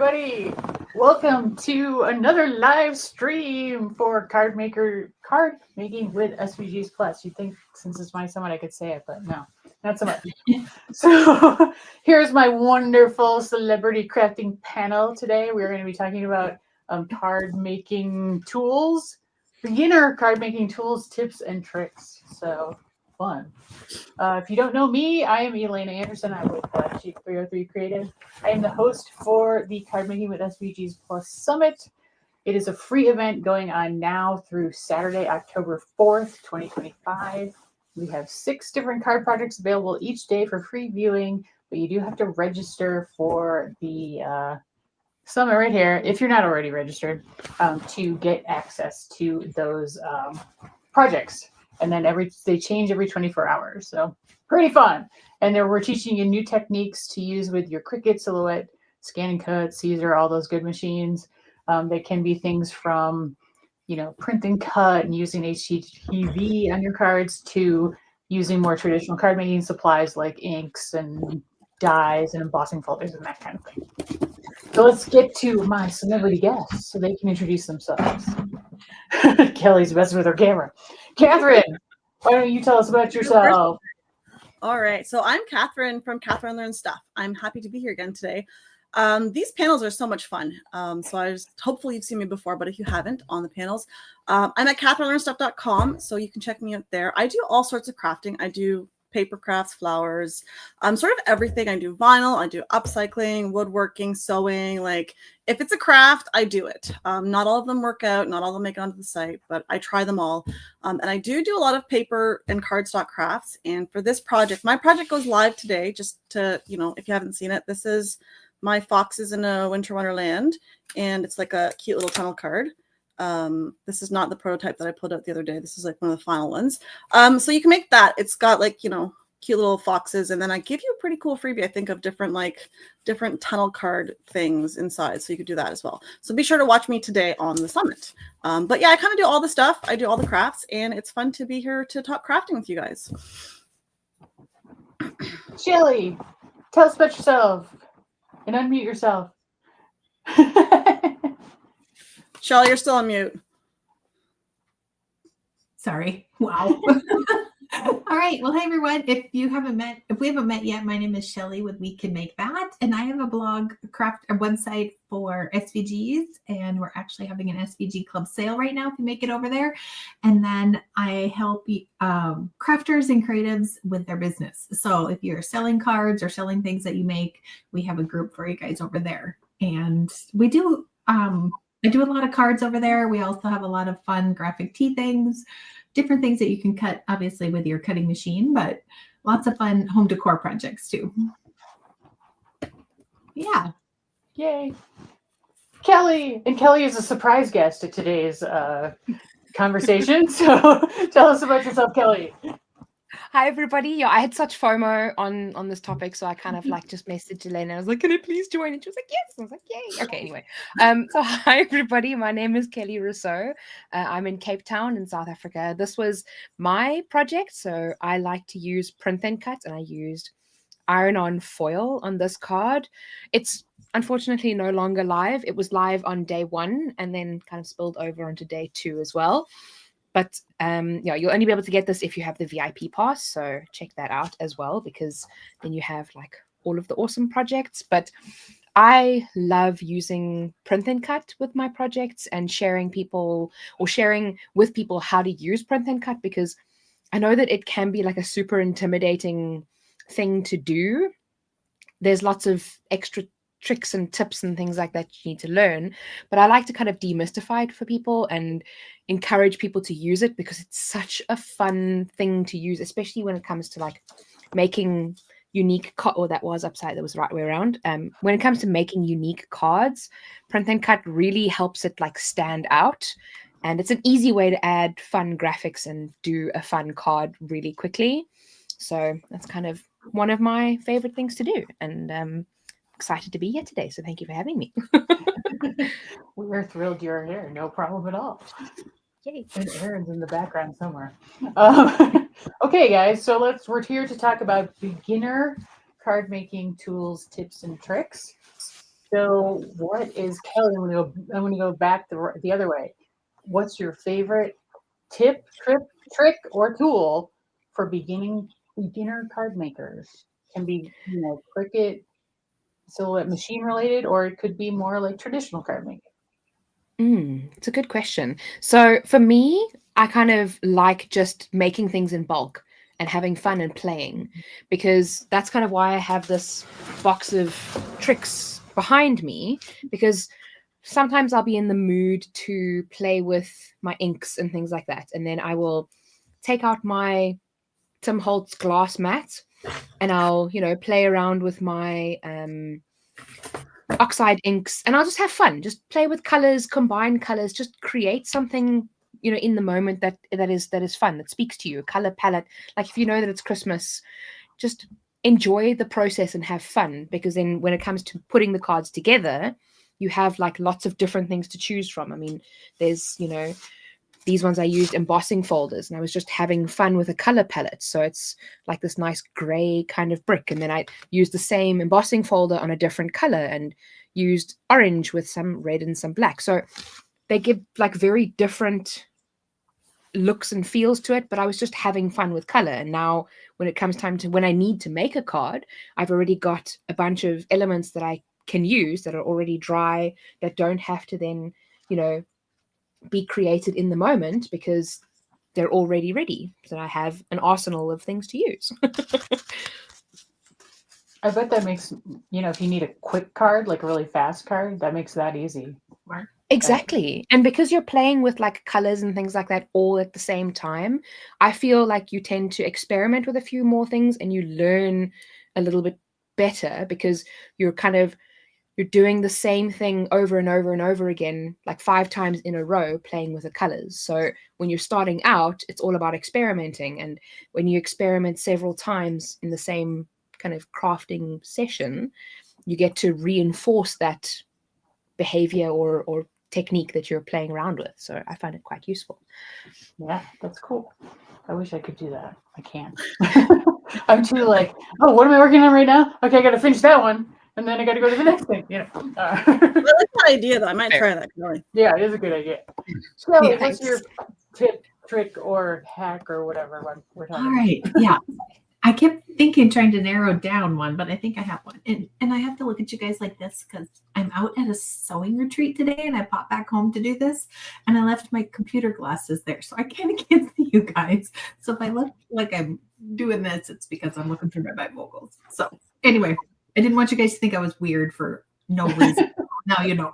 everybody. Welcome to another live stream for card making with SVGs Plus. You'd think since it's my summit I could say it, but no, not so much. So here's my wonderful celebrity crafting panel today. We're going to be talking about card making tools, beginner card making tools, tips, and tricks. So fun. If you don't know me, I am Elena Anderson. I'm with Chief 303 Creative. I am the host for the Card Making with SVGs Plus Summit. It is a free event going on now through Saturday, October 4th, 2025. We have 6 different card projects available each day for free viewing, but you do have to register for the summit right here, if you're not already registered, to get access to those projects. And then they change every 24 hours. So pretty fun. And we're teaching you new techniques to use with your Cricut, Silhouette, Scan and Cut, Caesar, all those good machines. They can be things from, print and cut and using HTTV on your cards to using more traditional card making supplies like inks and dies and embossing folders and that kind of thing. So let's get to my celebrity guests so they can introduce themselves. Kelly's messing with her camera. Catherine, why don't you tell us about yourself? All right. So I'm Catherine from Catherine Learns Stuff. I'm happy to be here again today. These panels are so much fun. Hopefully you've seen me before, but if you haven't on the panels, I'm at catherinelearnstuff.com. So you can check me out there. I do all sorts of crafting. I do paper crafts, flowers, sort of everything. I do vinyl, I do upcycling, woodworking, sewing. Like if it's a craft, I do it. Not all of them work out, not all of them make it onto the site, but I try them all. And I do a lot of paper and cardstock crafts. And for this project, my project goes live today, just to, if you haven't seen it, this is my Foxes in a Winter Wonderland. And it's like a cute little tunnel card. This is not the prototype that I pulled out the other day. This is like one of the final ones. So you can make that. It's got like, cute little foxes. And then I give you a pretty cool freebie, I think, of different tunnel card things inside. So you could do that as well. So be sure to watch me today on the summit. But yeah, I kind of do all the stuff. I do all the crafts, and it's fun to be here to talk crafting with you guys. Shelly, tell us about yourself and unmute yourself. Shelly, you're still on mute. Sorry. Wow. All right. Well, hey everyone. If we haven't met yet, my name is Shelly with We Can Make That, and I have a blog, a website for SVGs, and we're actually having an SVG club sale right now if you make it over there. And then I help crafters and creatives with their business. So if you're selling cards or selling things that you make, we have a group for you guys over there. And we do I do a lot of cards over there. We also have a lot of fun graphic tee things, different things that you can cut, obviously, with your cutting machine, but lots of fun home decor projects too. Yeah. Yay. Kelly. And Kelly is a surprise guest at today's conversation. So tell us about yourself, Kelly. Hi everybody. Yeah, I had such FOMO on this topic, so I kind of just messaged Elena. I was like, "Can I please join?" And she was like, "Yes." I was like, "Yay!" Okay, anyway. So hi everybody. My name is Kelly Rousseau. I'm in Cape Town in South Africa. This was my project, so I like to use print and cut, and I used iron-on foil on this card. It's unfortunately no longer live. It was live on day 1 and then kind of spilled over onto day 2 as well. But yeah, you'll only be able to get this if you have the VIP pass. So check that out as well, because then you have like all of the awesome projects. But I love using print and cut with my projects and sharing with people how to use print and cut, because I know that it can be like a super intimidating thing to do. There's lots of extra tricks and tips and things like that you need to learn, but I like to kind of demystify it for people and encourage people to use it, because it's such a fun thing to use, especially when it comes to like making unique that was the right way around. When it comes to making unique cards, print and cut really helps it like stand out, and it's an easy way to add fun graphics and do a fun card really quickly. So that's kind of one of my favorite things to do, and excited to be here today, so thank you for having me. We're thrilled you're here. No problem at all. Yay. And Aaron's in the background somewhere. Okay, guys, so we're here to talk about beginner card making tools, tips, and tricks. So, what is Kelly? I'm gonna go back the other way. What's your favorite tip, trick, or tool for beginner card makers? Can be Cricut silhouette machine related, or it could be more like traditional card making. It's a good question. So for me, I kind of like just making things in bulk and having fun and playing, because that's kind of why I have this box of tricks behind me, because sometimes I'll be in the mood to play with my inks and things like that. And then I will take out my Tim Holtz glass mat and I'll, play around with my oxide inks, and I'll just have fun, just play with colors, combine colors, just create something in the moment that is fun, that speaks to you, a color palette. Like, if you know that it's Christmas, just enjoy the process and have fun, because then when it comes to putting the cards together, you have like lots of different things to choose from. I mean, there's these ones I used embossing folders, and I was just having fun with a color palette. So it's like this nice gray kind of brick. And then I used the same embossing folder on a different color and used orange with some red and some black. So they give like very different looks and feels to it, but I was just having fun with color. And now when it comes time to when I need to make a card, I've already got a bunch of elements that I can use that are already dry, that don't have to then, be created in the moment, because they're already ready. So I have an arsenal of things to use. I bet that makes, if you need a quick card, like a really fast card, that makes that easy. Exactly. And because you're playing with like colors and things like that all at the same time, I feel like you tend to experiment with a few more things and you learn a little bit better, because you're doing the same thing over and over and over again, like 5 times in a row, playing with the colors. So when you're starting out, it's all about experimenting. And when you experiment several times in the same kind of crafting session, you get to reinforce that behavior or technique that you're playing around with. So I find it quite useful. Yeah, that's cool. I wish I could do that. I can't. I'm too like, oh, what am I working on right now? Okay, I got to finish that one. And then I got to go to the next thing. I like that idea, though. I might try that, really. Yeah, it is a good idea. So, what's your tip, trick, or hack, or whatever we're talking All right. about? Yeah. I kept trying to narrow down one, but I think I have one. And I have to look at you guys like this because I'm out at a sewing retreat today and I popped back home to do this. And I left my computer glasses there. So I kind of can't see you guys. So if I look like I'm doing this, it's because I'm looking through my bifocals. So anyway, I didn't want you guys to think I was weird for no reason. Now you know.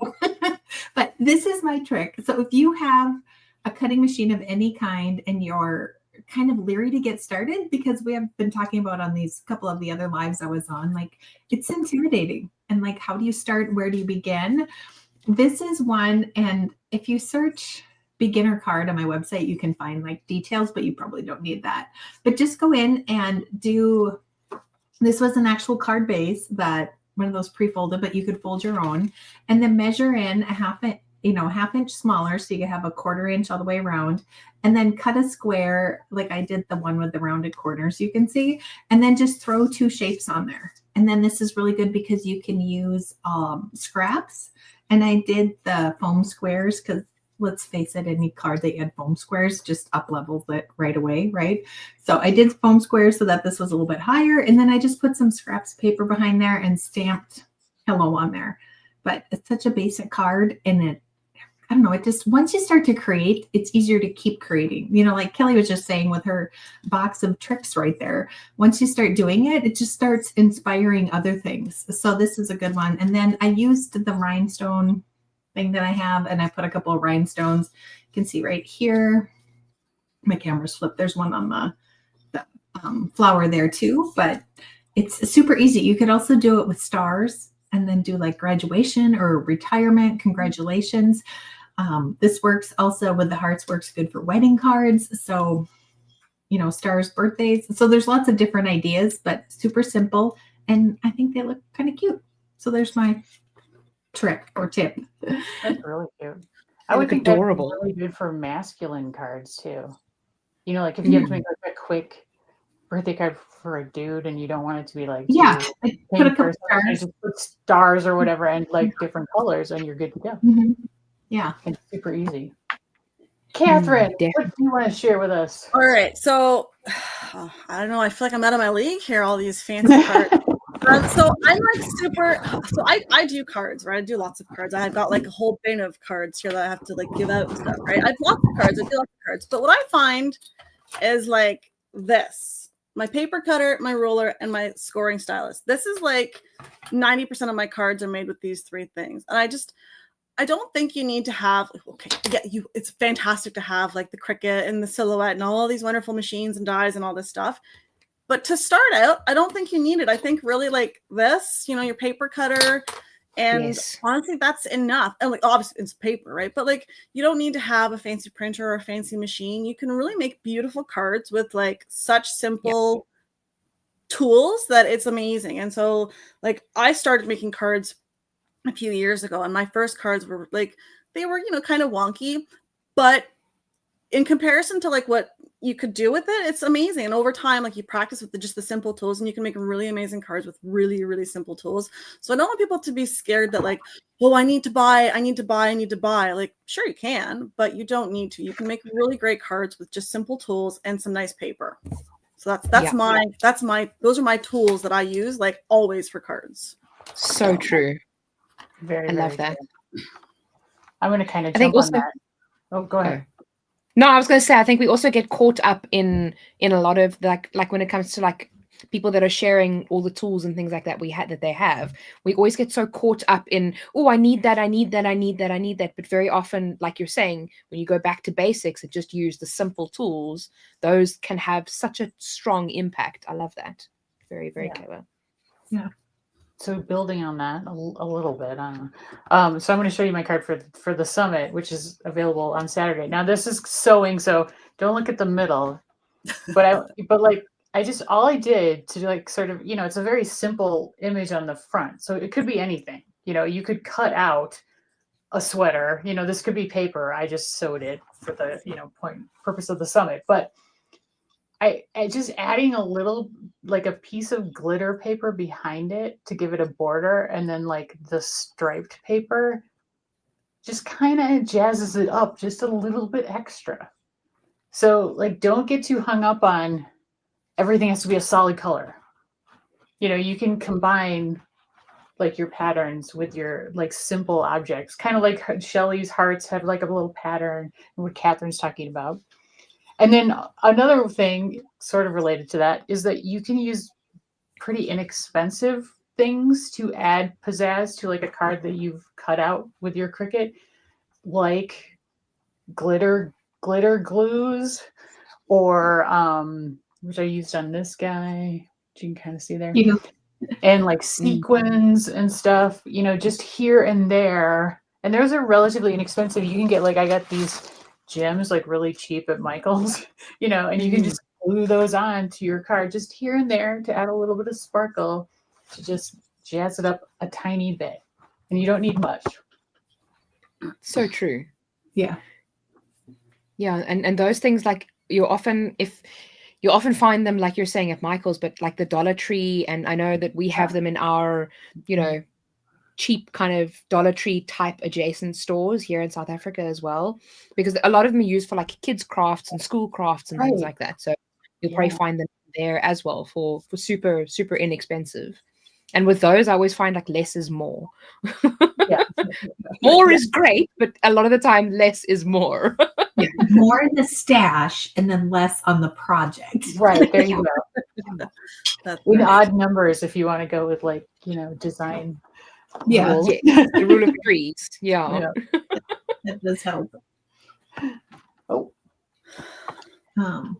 But this is my trick. So if you have a cutting machine of any kind and you're kind of leery to get started, because we have been talking about on these couple of the other lives I was on, like it's intimidating. And like, how do you start? Where do you begin? This is one. And if you search beginner card on my website, you can find like details, but you probably don't need that. But just go in and do, this was an actual card base, that one of those pre-folded, but you could fold your own, and then measure in a half inch smaller, so you can have a 1/4 inch all the way around, and then cut a square like I did the one with the rounded corners, you can see, and then just throw 2 shapes on there. And then this is really good because you can use scraps, and I did the foam squares because let's face it, any card that you had foam squares just up levels it right away, right? So I did foam squares so that this was a little bit higher, and then I just put some scraps paper behind there and stamped hello on there. But it's such a basic card, and I don't know, it just, once you start to create, it's easier to keep creating. Like Kelly was just saying with her box of tricks right there, once you start doing it, it just starts inspiring other things. So this is a good one. And then I used the rhinestone thing that I have, and I put a couple of rhinestones. You can see right here, my camera's flipped. There's one on the flower there too, but it's super easy. You could also do it with stars and then do like graduation or retirement, congratulations. This works also with the hearts, works good for wedding cards. So, stars, birthdays. So there's lots of different ideas, but super simple. And I think they look kind of cute. So there's my trick or tip. That's really cute. I would think adorable. That's really good for masculine cards too. Like if you have to make like a quick birthday card for a dude and you don't want it to be like Yeah, too like put pink a couple or something, stars. just put stars or whatever and like different colors and you're good to go. Mhm. Yeah. It's super easy. Catherine, what do you want to share with us? All right, so I don't know. I feel like I'm out of my league here. All these fancy cards. So I'm like super. So I do cards, right? I do lots of cards. I've got like a whole bin of cards here that I have to like give out and stuff, right? I have lots of cards. I do lots of cards. But what I find is like this: my paper cutter, my ruler, and my scoring stylus. This is like 90% of my cards are made with these three things, and I don't think you need to have, okay, yeah, it's fantastic to have like the Cricut and the Silhouette and all these wonderful machines and dies and all this stuff. But to start out, I don't think you need it. I think really like this, your paper cutter, and honestly, that's enough. And like, obviously it's paper, right? But like, you don't need to have a fancy printer or a fancy machine. You can really make beautiful cards with like such simple tools that it's amazing. And so like, I started making cards a few years ago, and my first cards were like, they were, kind of wonky, but in comparison to like what you could do with it, it's amazing. And over time, like you practice with just the simple tools and you can make really amazing cards with really, really simple tools. So I don't want people to be scared that like, oh, I need to buy. Like, sure you can, but you don't need to. You can make really great cards with just simple tools and some nice paper. So those are my tools that I use like always for cards. So true. I love that. Good. I'm going to kind of jump on that. Oh, go ahead. No, I was going to say, I think we also get caught up in a lot of like when it comes to like people that are sharing all the tools and things like that they have, we always get so caught up in, oh, I need that. But very often, like you're saying, when you go back to basics and just use the simple tools, those can have such a strong impact. I love that. Very, very clever. Yeah. So building on that a little bit, so I'm going to show you my card for the summit, which is available on Saturday. Now this is sewing, so don't look at the middle. But all I did to like sort of, it's a very simple image on the front, so it could be anything. You could cut out a sweater. This could be paper. I just sewed it for the purpose of the summit, but I just adding a little, like a piece of glitter paper behind it to give it a border, and then like the striped paper just kind of jazzes it up just a little bit extra. So like, don't get too hung up on everything has to be a solid color. You can combine like your patterns with your like simple objects, kind of like Shelley's hearts have like a little pattern, and what Catherine's talking about. And then another thing sort of related to that is that you can use pretty inexpensive things to add pizzazz to like a card that you've cut out with your Cricut, like glitter glues, or which I used on this guy, which you can kind of see there, and like sequins and stuff, just here and there. And those are relatively inexpensive. You can get like, I got these gems like really cheap at Michael's, and you can just glue those on to your card just here and there to add a little bit of sparkle, to just jazz it up a tiny bit. And you don't need much. So true. Yeah. Yeah. And those things, like you often find them, like you're saying, at Michael's, but like the Dollar Tree. And I know that we have them in our, cheap kind of Dollar Tree type adjacent stores here in South Africa as well, because a lot of them are used for like kids crafts and school crafts and things like that. So you'll probably find them there as well for super, super inexpensive. And with those, I always find like less is more. More is great, but a lot of the time less is more. More in the stash and then less on the project. Right, there you go. In odd numbers, if you want to go with like, design. Rule. The rule of threes. Yeah. That does help. Oh.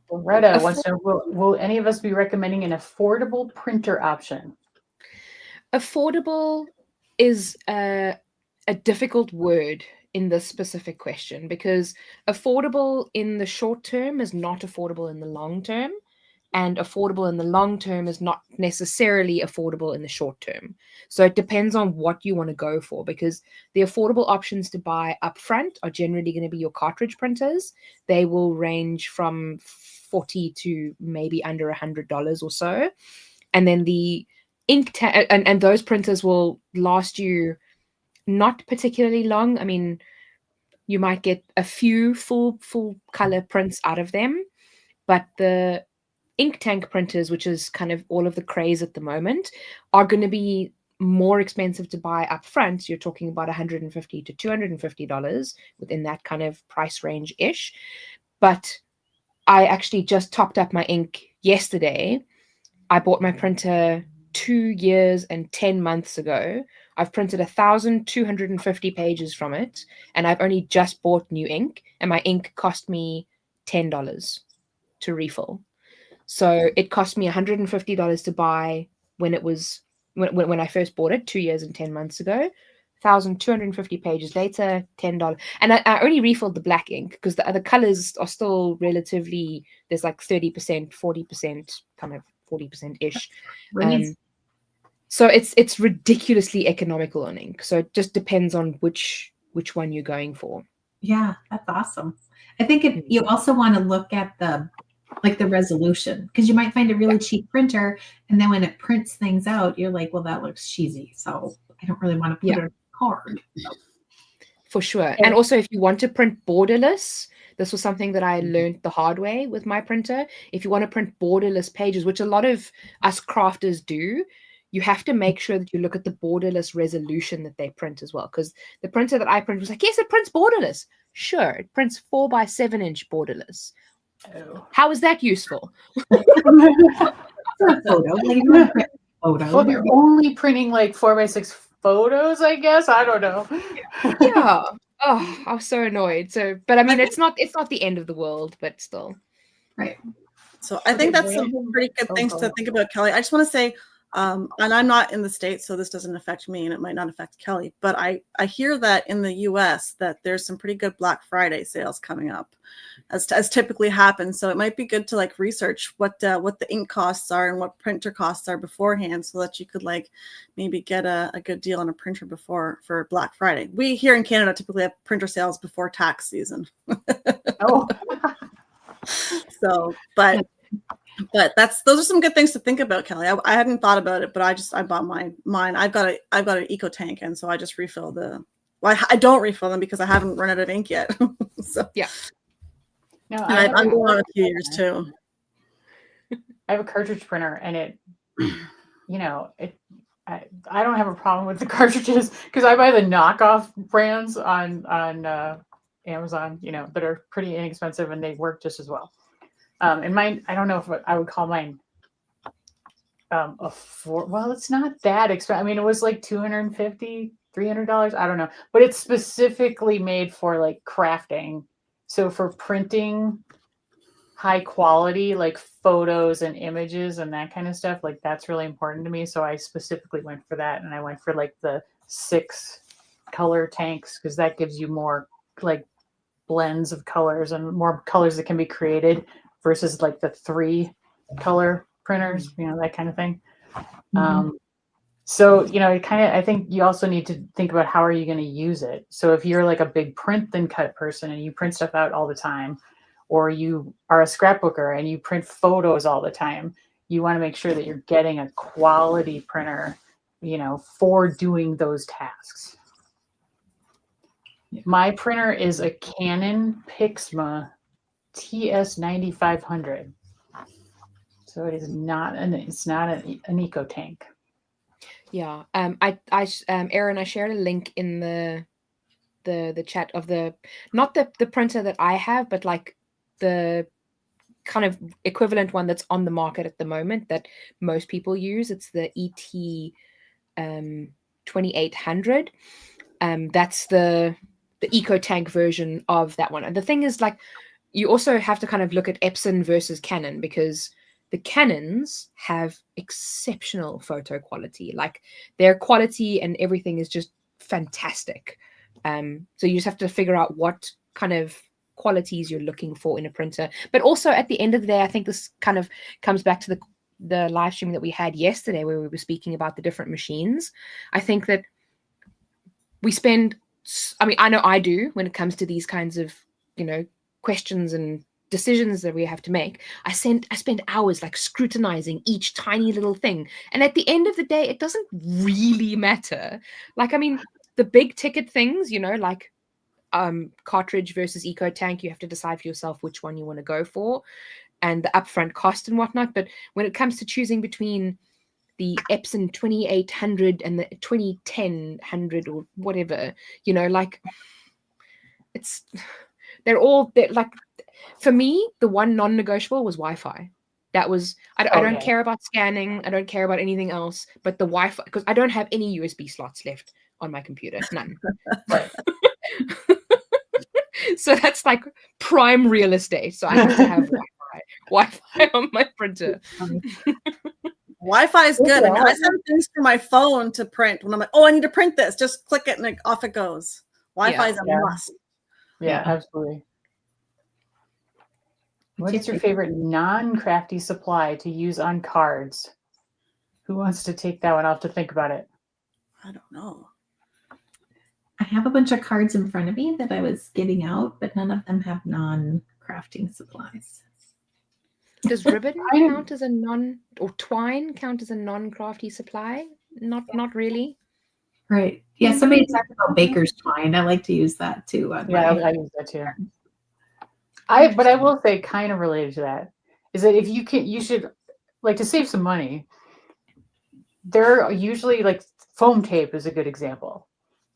Loretta wants to know, will any of us be recommending an affordable printer option? Affordable is a difficult word in this specific question, because affordable in the short term is not affordable in the long term, and affordable in the long term is not necessarily affordable in the short term. So it depends on what you want to go for, because the affordable options to buy upfront are generally going to be your cartridge printers. They will range from $40 to maybe under $100 or so. And then the ink and those printers will last you not particularly long. I mean, you might get a few full color prints out of them, but the ink tank printers, which is kind of all of the craze at the moment, are going to be more expensive to buy up front. You're talking about $150 to $250 within that kind of price range ish. But I actually just topped up my ink yesterday. I bought my printer 2 years and 10 months ago. I've printed 1,250 pages from it, and I've only just bought new ink, and my ink cost me $10 to refill. So it cost me $150 to buy when I first bought it 2 years and 10 months ago. 1,250 pages later, $10. And I only refilled the black ink because the other colors are still relatively, there's like 30%, 40%, kind of 40% ish. So it's ridiculously economical on ink. So it just depends on which one you're going for. Yeah, that's awesome. I think you also want to look at the resolution, because you might find a really cheap printer, and then when it prints things out, you're like, well, that looks cheesy, so I don't really want to put it on a card. For sure. And also, if you want to print borderless, this was something that I learned the hard way with my printer. If you want to print borderless pages, which a lot of us crafters do, you have to make sure that you look at the borderless resolution that they print as well. Because the printer that I print was like, yes, it prints borderless. Sure, it prints 4x7-inch borderless. Oh. How is that useful? Well, they're only printing like 4x6 photos, I guess. I don't know. Yeah. Oh, I was so annoyed. So, but I mean, it's not the end of the world, but still. Right. So I think that's some pretty good things to think about, Kelly. I just want to say, and I'm not in the States, so this doesn't affect me, and it might not affect Kelly, but I hear that in the US that there's some pretty good Black Friday sales coming up, as typically happens. So it might be good to like research what the ink costs are and what printer costs are beforehand, so that you could like maybe get a good deal on a printer for Black Friday. We here in Canada typically have printer sales before tax season. Oh. So, but those are some good things to think about, Kelly. I hadn't thought about it, but I bought mine. I've got an eco tank, and so I just refill I don't refill them because I haven't run out of ink yet. So yeah. No, I'm going on a few years too. I have a cartridge printer, and it, I don't have a problem with the cartridges because I buy the knockoff brands on Amazon, that are pretty inexpensive, and they work just as well. And mine, I don't know if I would call mine well, it's not that expensive. I mean, it was like $250, $300. I don't know, but it's specifically made for like crafting. So for printing high quality, like photos and images and that kind of stuff, like that's really important to me. So I specifically went for that, and I went for like the 6 color tanks, because that gives you more like blends of colors and more colors that can be created versus like the 3 color printers, that kind of thing. Mm-hmm. So, I think you also need to think about how are you going to use it. So if you're like a big print than cut person and you print stuff out all the time, or you are a scrapbooker and you print photos all the time, you want to make sure that you're getting a quality printer, for doing those tasks. My printer is a Canon Pixma TS9500. So it is not an eco tank. Yeah. Erin, I shared a link in the chat of not the printer that I have, but like the kind of equivalent one that's on the market at the moment that most people use. It's the ET 2800. That's the eco tank version of that one. And the thing is, like, you also have to kind of look at Epson versus Canon, because the Canons have exceptional photo quality. Like, their quality and everything is just fantastic. So you just have to figure out what kind of qualities you're looking for in a printer. But also at the end of the day, I think this kind of comes back to the live stream that we had yesterday where we were speaking about the different machines. I think that we spend, I mean, I know I do when it comes to these kinds of, questions and decisions that we have to make. I spend hours like scrutinizing each tiny little thing. And at the end of the day, it doesn't really matter. Like, I mean, the big ticket things, like cartridge versus eco tank, you have to decide for yourself which one you want to go for and the upfront cost and whatnot. But when it comes to choosing between the Epson 2800 and the 2010 or whatever, like they're like, for me, the one non-negotiable was Wi-Fi. That was, I don't care about scanning. I don't care about anything else, but the Wi-Fi, because I don't have any USB slots left on my computer, none. So that's like prime real estate. So I have to have Wi-Fi on my printer. Wi-Fi is good. I mean, I send things to my phone to print when I'm like, oh, I need to print this. Just click it and off it goes. Wi-Fi is a must. Yeah, absolutely. What is your favorite non-crafty supply to use on cards? Who wants to take that one? I'll have to think about it. I don't know. I have a bunch of cards in front of me that I was giving out, but none of them have non-crafting supplies. Does ribbon count as a or twine count as a non-crafty supply? Not really. Right. Yeah, somebody talked about baker's twine. I like to use that too. I use that too. But I will say, kind of related to that, is that if you should, like, to save some money, there are usually, like, foam tape is a good example.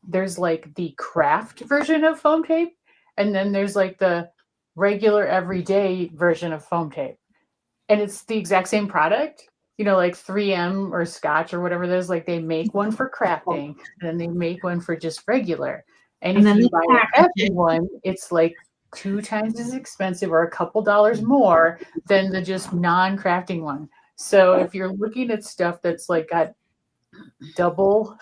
There's like the craft version of foam tape, and then there's like the regular everyday version of foam tape. And it's the exact same product, like 3M or Scotch or whatever it is. Like, they make one for crafting, and then they make one for just regular. And if you buy a crafting one, it's like 2 times as expensive or a couple dollars more than the just non-crafting one. So if you're looking at stuff that's like got double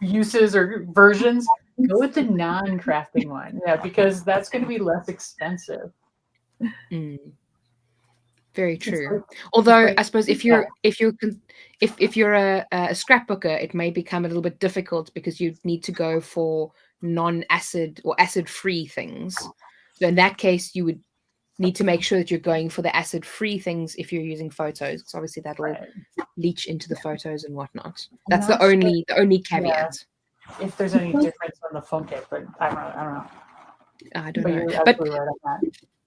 uses or versions, go with the non-crafting one. Yeah, because that's going to be less expensive. Very true. Although I suppose if you're a scrapbooker, it may become a little bit difficult because you need to go for non-acid or acid-free things. So in that case, you would need to make sure that you're going for the acid-free things if you're using photos, because obviously that will leach into the photos and whatnot. That's the only caveat. Yeah. If there's any difference on the foam tape, but I don't know. I don't know. You're absolutely right on that.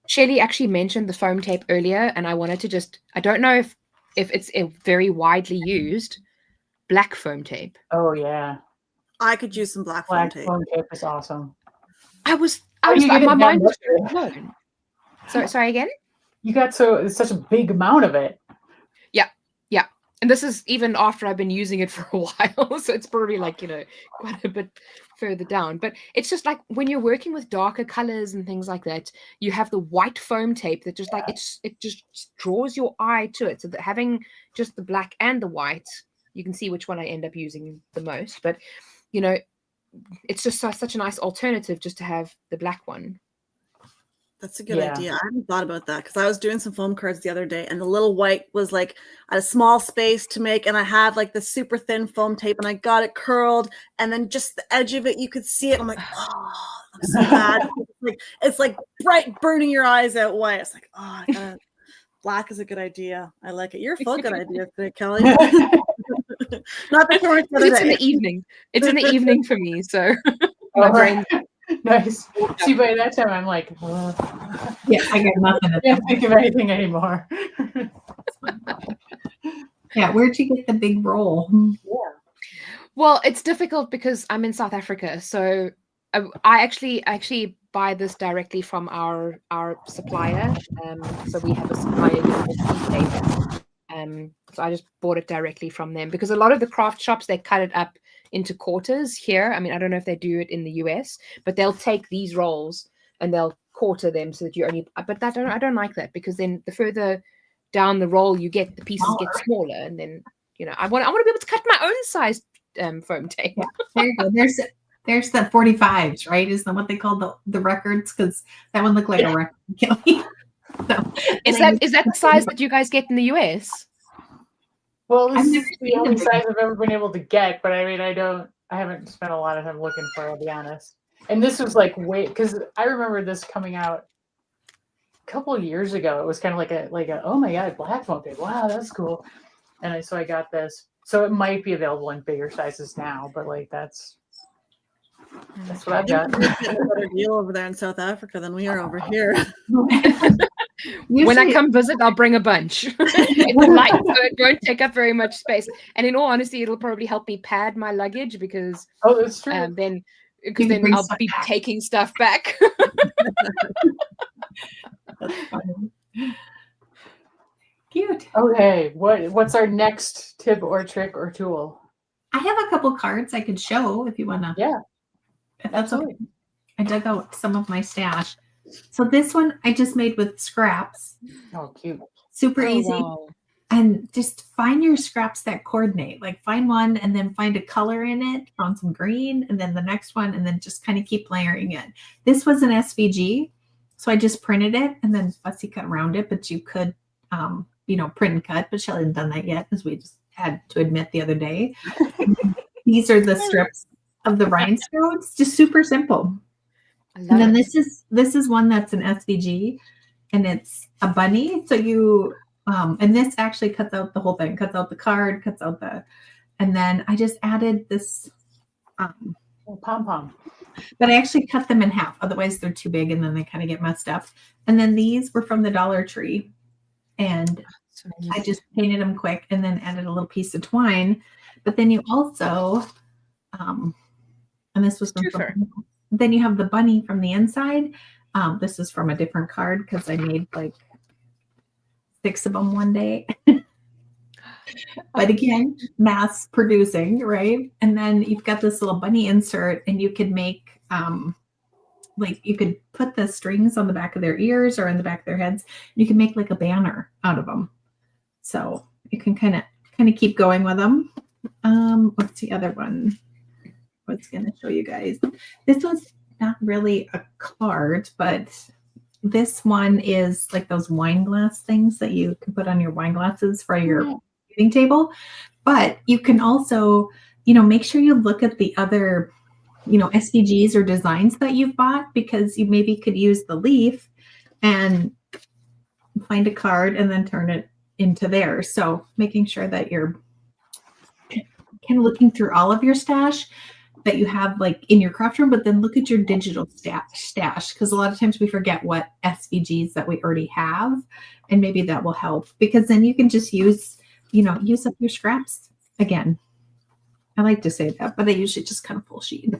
Shelley actually mentioned the foam tape earlier, and I wanted to I don't know if it's a very widely used black foam tape. Oh yeah. I could use some black foam tape. Foam tape is awesome. I was my mind was blown. Sorry again? You got such a big amount of it. Yeah. And this is even after I've been using it for a while. So it's probably like, quite a bit further down. But it's just like when you're working with darker colors and things like that, you have the white foam tape that just it just draws your eye to it. So that having just the black and the white, you can see which one I end up using the most. But, it's just such a nice alternative just to have the black one. That's a good idea. I hadn't thought about that because I was doing some foam cards the other day and the little white was like a small space to make, and I had like the super thin foam tape and I got it curled, and then just the edge of it, you could see it. I'm like, oh, it looks so bad. It's like bright, burning your eyes out white. It's like, oh, black is a good idea. I like it. You're full of good ideas today, Kelly. Not the current It's in the evening. It's in the evening for me, so my brain. Nice. See, by that time, I'm like, yeah, I got nothing. I can't think of anything anymore. Yeah, where'd you get the big roll? Yeah. Well, it's difficult because I'm in South Africa, so I actually buy this directly from our supplier. So we have a supplier called so I just bought it directly from them because a lot of the craft shops, they cut it up into quarters here. I mean, I don't know if they do it in the US, but they'll take these rolls and they'll quarter them so that you only. But I don't like that because then the further down the roll you get, the pieces get smaller, and then I want to be able to cut my own size foam tape. Yeah, there you go. There's the 45s, right? Isn't that what they call the records? Because that one looked like a record, Kelly. So, Is that the size that you guys get in the US? Well, I've this never is the seen only them size I've ever been able to get, but I mean, I haven't spent a lot of time looking for it, I'll be honest. And this was like because I remember this coming out a couple of years ago. It was kind of like a oh my god, black phone paper. Wow, that's cool. And so I got this. So it might be available in bigger sizes now, but like that's what I've got. They're getting a better deal over there in South Africa than we are over here. When I come visit, I'll bring a bunch. It's light, so it won't take up very much space. And in all honesty, it'll probably help me pad my luggage because Oh, that's true. then bring I'll stuff be back. taking stuff back. That's funny. Cute. Okay, what's our next tip or trick or tool? I have a couple cards I could show if you want to. Yeah, If that's okay. absolutely. I dug out some of my stash. So this one I just made with scraps. Oh, cute. Super Oh, easy. wow. And just find your scraps that coordinate. Like find one and then find a color in it, found some green, and then the next one, and then just kind of keep layering it. This was an SVG, so I just printed it and then fussy cut around it, but you could print and cut, but Shelly hadn't done that yet, as we just had to admit the other day. These are the strips of the rhinestones, just super simple. I And then love it. this is one that's an SVG, and it's a bunny. So you and this actually cuts out the whole thing, cuts out the card, cuts out and then I just added this Pom pom. but I actually cut them in half. Otherwise they're too big and then they kind of get messed up. And then these were from the Dollar Tree, and So I just painted them quick and then added a little piece of twine. But then you also and this was from Twofer. then you have the bunny from the inside. This is from a different card because I made like 6 of them one day. But again, mass producing, right? And then you've got this little bunny insert, and you could make like you could put the strings on the back of their ears or in the back of their heads. You can make like a banner out of them. So you can kind of keep going with them. What's the other one? I was going to show you guys. This was not really a card, but this one is like those wine glass things that you can put on your wine glasses for your eating table. But you can also, make sure you look at the other, SVGs or designs that you've bought, because you maybe could use the leaf and find a card and then turn it into theirs. So making sure that you're kind of looking through all of your stash that you have like in your craft room, but then look at your digital stash, because a lot of times we forget what SVGs that we already have, and maybe that will help, because then you can just use up your scraps again. I like to say that, but I usually just kind of full sheet.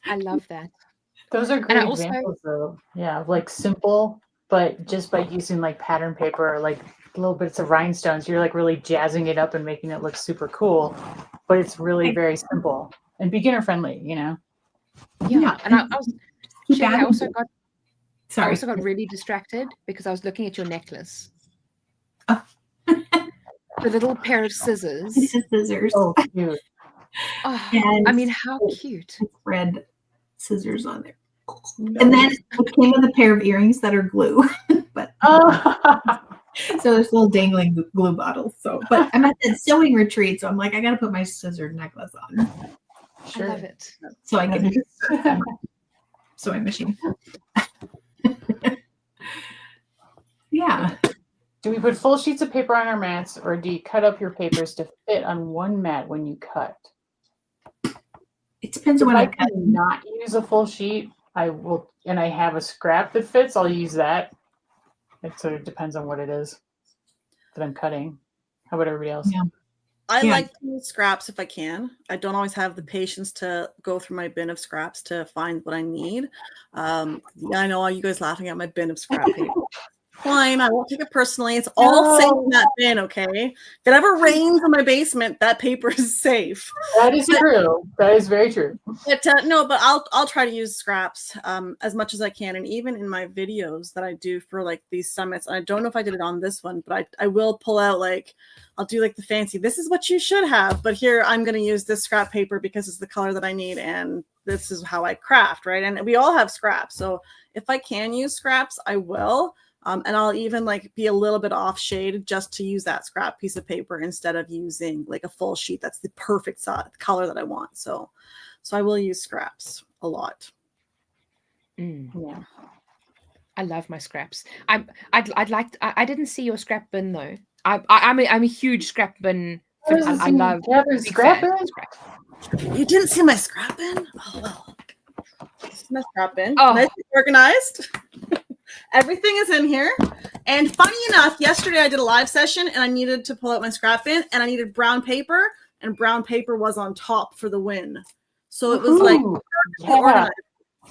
I love that. Those are And great I also- examples, though. Yeah, like simple, but just by using like pattern paper or like little bits of rhinestones, you're like really jazzing it up and making it look super cool. But it's really very simple and beginner friendly, Yeah. Yeah. And I was Keep Shelly, I adding also to it. got Sorry. really distracted because I was looking at your necklace. Oh. The little pair of scissors. It's just scissors. oh, cute. Oh, And I mean, how cute. it's red scissors on there. And then it came with a pair of earrings that are glue. But Oh. so there's little dangling glue bottles. So, but I'm at that sewing retreat, so I'm like, I got to put my scissor necklace on Sure. I love it. so I can use my sewing machine. Yeah. Do we put full sheets of paper on our mats, or do you cut up your papers to fit on one mat when you cut? It depends If on what I I cut. cannot use a full sheet, I will, and I have a scrap that fits, I'll use that. It sort of depends on what it is that I'm cutting. How about everybody else? Yeah. I Yeah. like to use scraps if I can. I don't always have the patience to go through my bin of scraps to find what I need. I know all you guys laughing at my bin of scrap paper. fine. I won't take it personally. It's all safe in that bin, okay? If it ever rains in my basement, that paper is safe. That is true. That is very true. But no, but I'll try to use scraps as much as I can, and even in my videos that I do for like these summits. I don't know if I did it on this one, but I will pull out like I'll do like the fancy. This is what you should have, but here I'm going to use this scrap paper because it's the color that I need, and this is how I craft, right? And we all have scraps, so if I can use scraps, I will. And I'll even like be a little bit off shade just to use that scrap piece of paper instead of using like a full sheet that's the perfect color that I want. So I will use scraps a lot. Yeah, I love my scraps. I'd like. I didn't see your scrap bin though. I'm a huge scrap bin. I love scrap bin. You didn't see my scrap bin? Oh well, this is my scrap bin. Oh. Nice and organized. Everything is in here. And funny enough, yesterday I did a live session and I needed to pull out my scrap bin and I needed brown paper, and brown paper was on top for the win. So it was like organized.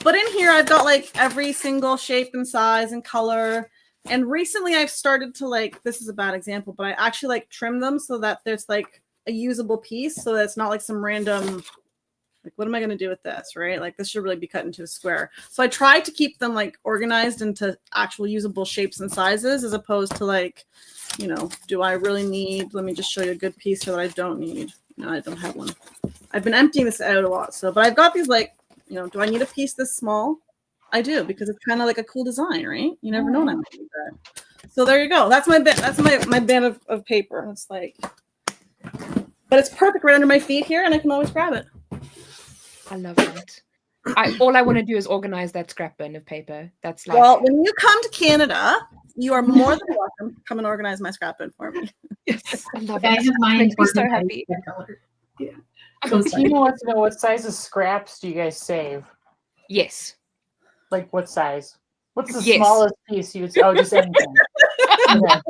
But in here I've got like every single shape and size and color. And recently I've started to like, this is a bad example, but I actually like trim them so that there's like a usable piece, so that it's not like some random, like, what am I going to do with this, right? Like, this should really be cut into a square. So I tried to keep them, like, organized into actual usable shapes and sizes, as opposed to, like, you know, do I really need, let me just show you a good piece here that I don't need. No, I don't have one. I've been emptying this out a lot. So, but I've got these, like, you know, do I need a piece this small? I do, because it's kind of like a cool design, right? You never know when I'm going to do that. So there you go. That's my bin. That's my bin of paper. It's like, but it's perfect right under my feet here, and I can always grab it. I love that. All I want to do is organize that scrap bin of paper. That's like, well, when you come to Canada, you are more than welcome to come and organize my scrap bin for me. yes, I love I it. have mine Makes me so organized happy. by color. Yeah. Tina wants to know, what size of scraps do you guys save? Yes. Like what size? What's the Yes. smallest piece you would say? Oh, just anything. Okay.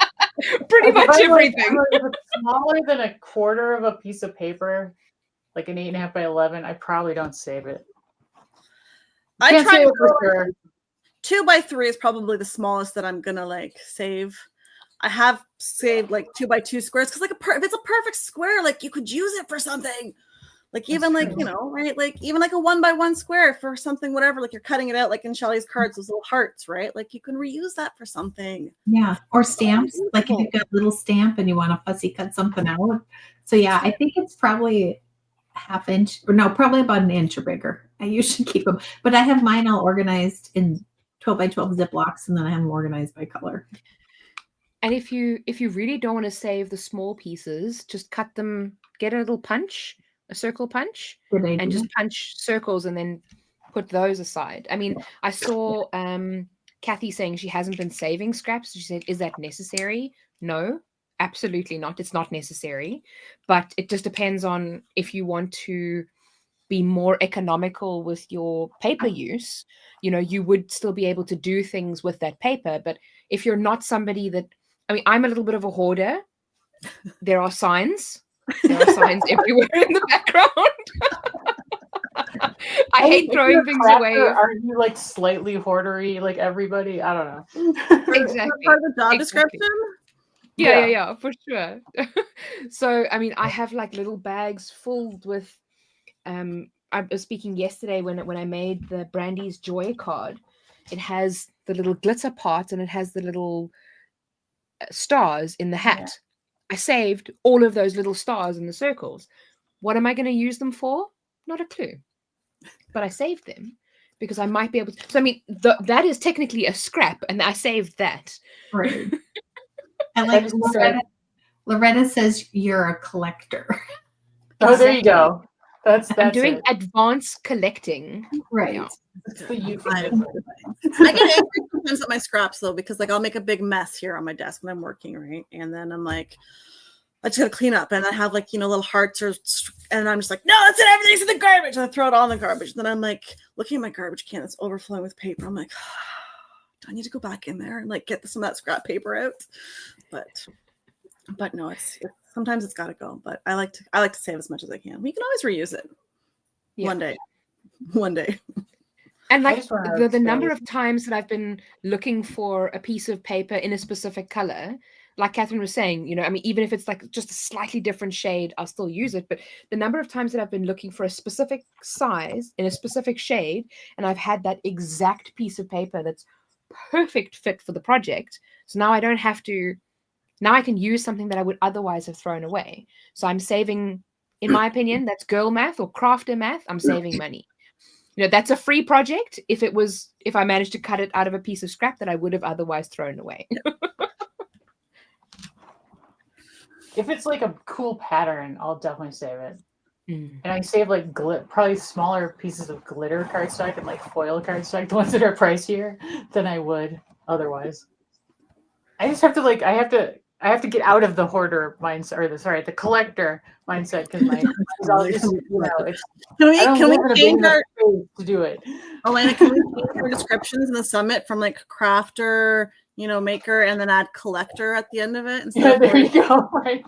Pretty If much I'm everything. if it's smaller than a quarter of a piece of paper, like an 8.5 by 11, I probably don't save it. I Can't try say to it for sure. 2 by 3 is probably the smallest that I'm gonna like save. I have saved like 2 by 2 squares because like if it's a perfect square, like you could use it for something. Like even That's like, true. you know, right? Like even like a 1 by 1 square for something, whatever, like you're cutting it out like in Shelly's cards, those little hearts, right? Like you can reuse that for something. Yeah, or stamps. Like if you've got a little stamp and you want to fussy cut something out. So yeah, I think it's probably ½ inch, or no, probably about an inch or bigger. I usually keep them, but I have mine all organized in 12 by 12 Ziplocs, and then I have them organized by color. And if you really don't want to save the small pieces, just cut them, get a little punch, a circle punch, Good idea. and just punch circles and then put those aside. I mean, I saw Kathy saying she hasn't been saving scraps. She said, is that necessary? No, absolutely not. It's not necessary. But it just depends on if you want to be more economical with your paper use. You know, you would still be able to do things with that paper. But if you're not somebody that, I mean, I'm a little bit of a hoarder. There are signs. There are signs everywhere in the background. I hate throwing things away. Are you like slightly hoardery like everybody? I don't know. Exactly. Part of the job Exactly. description. Yeah, for sure. So, I mean, I have like little bags filled with, I was speaking yesterday when I made the Brandy's Joy card. It has the little glitter part and it has the little stars in the hat. Yeah. I saved all of those little stars in the circles. What am I going to use them for? Not a clue. But I saved them because I might be able to. So, I mean, that is technically a scrap, and I saved that. Right. I like Loretta says you're a collector. Oh, there you go. That's I'm doing it. advanced collecting. Right. Yeah. That's the you. I get angry sometimes at my scraps though, because like I'll make a big mess here on my desk when I'm working, right? And then I'm like, I just gotta clean up, and I have like, you know, little hearts and I'm just like, no, that's it, everything's in the garbage. And I throw it all in the garbage. Then I'm like looking at my garbage can that's overflowing with paper. I'm like, do I need to go back in there and like get some of that scrap paper out? But no, it's sometimes it's gotta go. But I like to save as much as I can. We can always reuse it. Yeah. One day. And I like just want to the number of times that I've been looking for a piece of paper in a specific color, like Catherine was saying, I mean, even if it's like just a slightly different shade, I'll still use it. But the number of times that I've been looking for a specific size in a specific shade, and I've had that exact piece of paper that's perfect fit for the project. So now I don't have to, now I can use something that I would otherwise have thrown away. So I'm saving, in my opinion, that's girl math or crafter math. I'm saving money. That's a free project if I managed to cut it out of a piece of scrap that I would have otherwise thrown away. If it's like a cool pattern, I'll definitely save it. And I save like probably smaller pieces of glitter cardstock and like foil cardstock, the ones that are pricier than I would otherwise. I just have to I have to get out of the hoarder mindset, or the collector mindset, because my it's, can we change our to do it? Elena, can we change our descriptions in the summit from like crafter, maker, and then add collector at the end of it? Yeah, there you go. Right.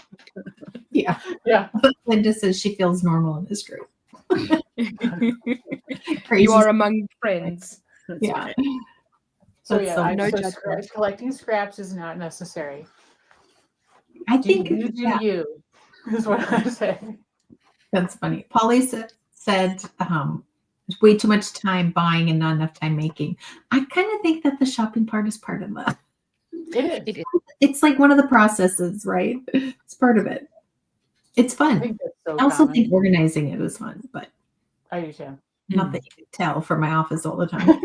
Yeah. Yeah. Linda says she feels normal in this group. You are among friends. Yeah. Right. So collecting scraps is not necessary. I think you is what I say. That's funny. Polly said way too much time buying and not enough time making. I kind of think that the shopping part is part of that. It is. It's like one of the processes, right? It's part of it. It's fun. I think that's so I also common. think organizing it is fun, but I do too. not that you can tell from my office all the time.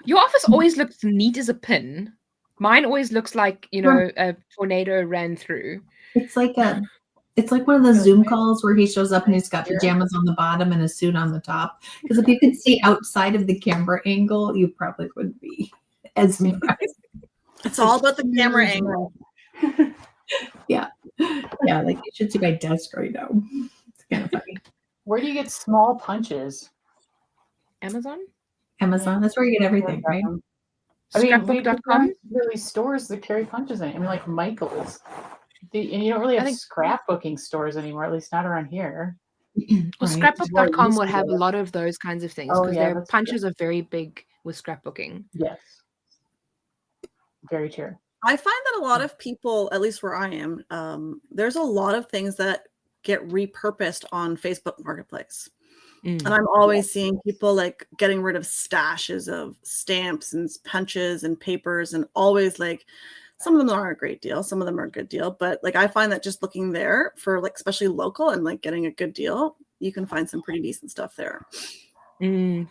Your office always looks neat as a pin. Mine always looks like, a tornado ran through. It's like one of those Zoom calls where he shows up and he's got pajamas on the bottom and a suit on the top. Because if you could see outside of the camera angle, you probably wouldn't be as surprised. It's all about the camera angle. Yeah, like you should see my desk right now. It's kind of funny. Where do you get small punches? Amazon? That's where you get everything, right? I mean, Scrapbook.com? really stores that carry punches in it. I mean, like Michael's. And you don't really have scrapbooking stores anymore, at least not around here. Well, Scrapbook.com would have a lot of those kinds of things because their punches are very big with scrapbooking. Yes. Very true. I find that a lot of people, at least where I am, there's a lot of things that get repurposed on Facebook Marketplace. And I'm always seeing people like getting rid of stashes of stamps and punches and papers, and always like some of them aren't a great deal, some of them are a good deal, but like I find that just looking there for like especially local and like getting a good deal, you can find some pretty decent stuff there.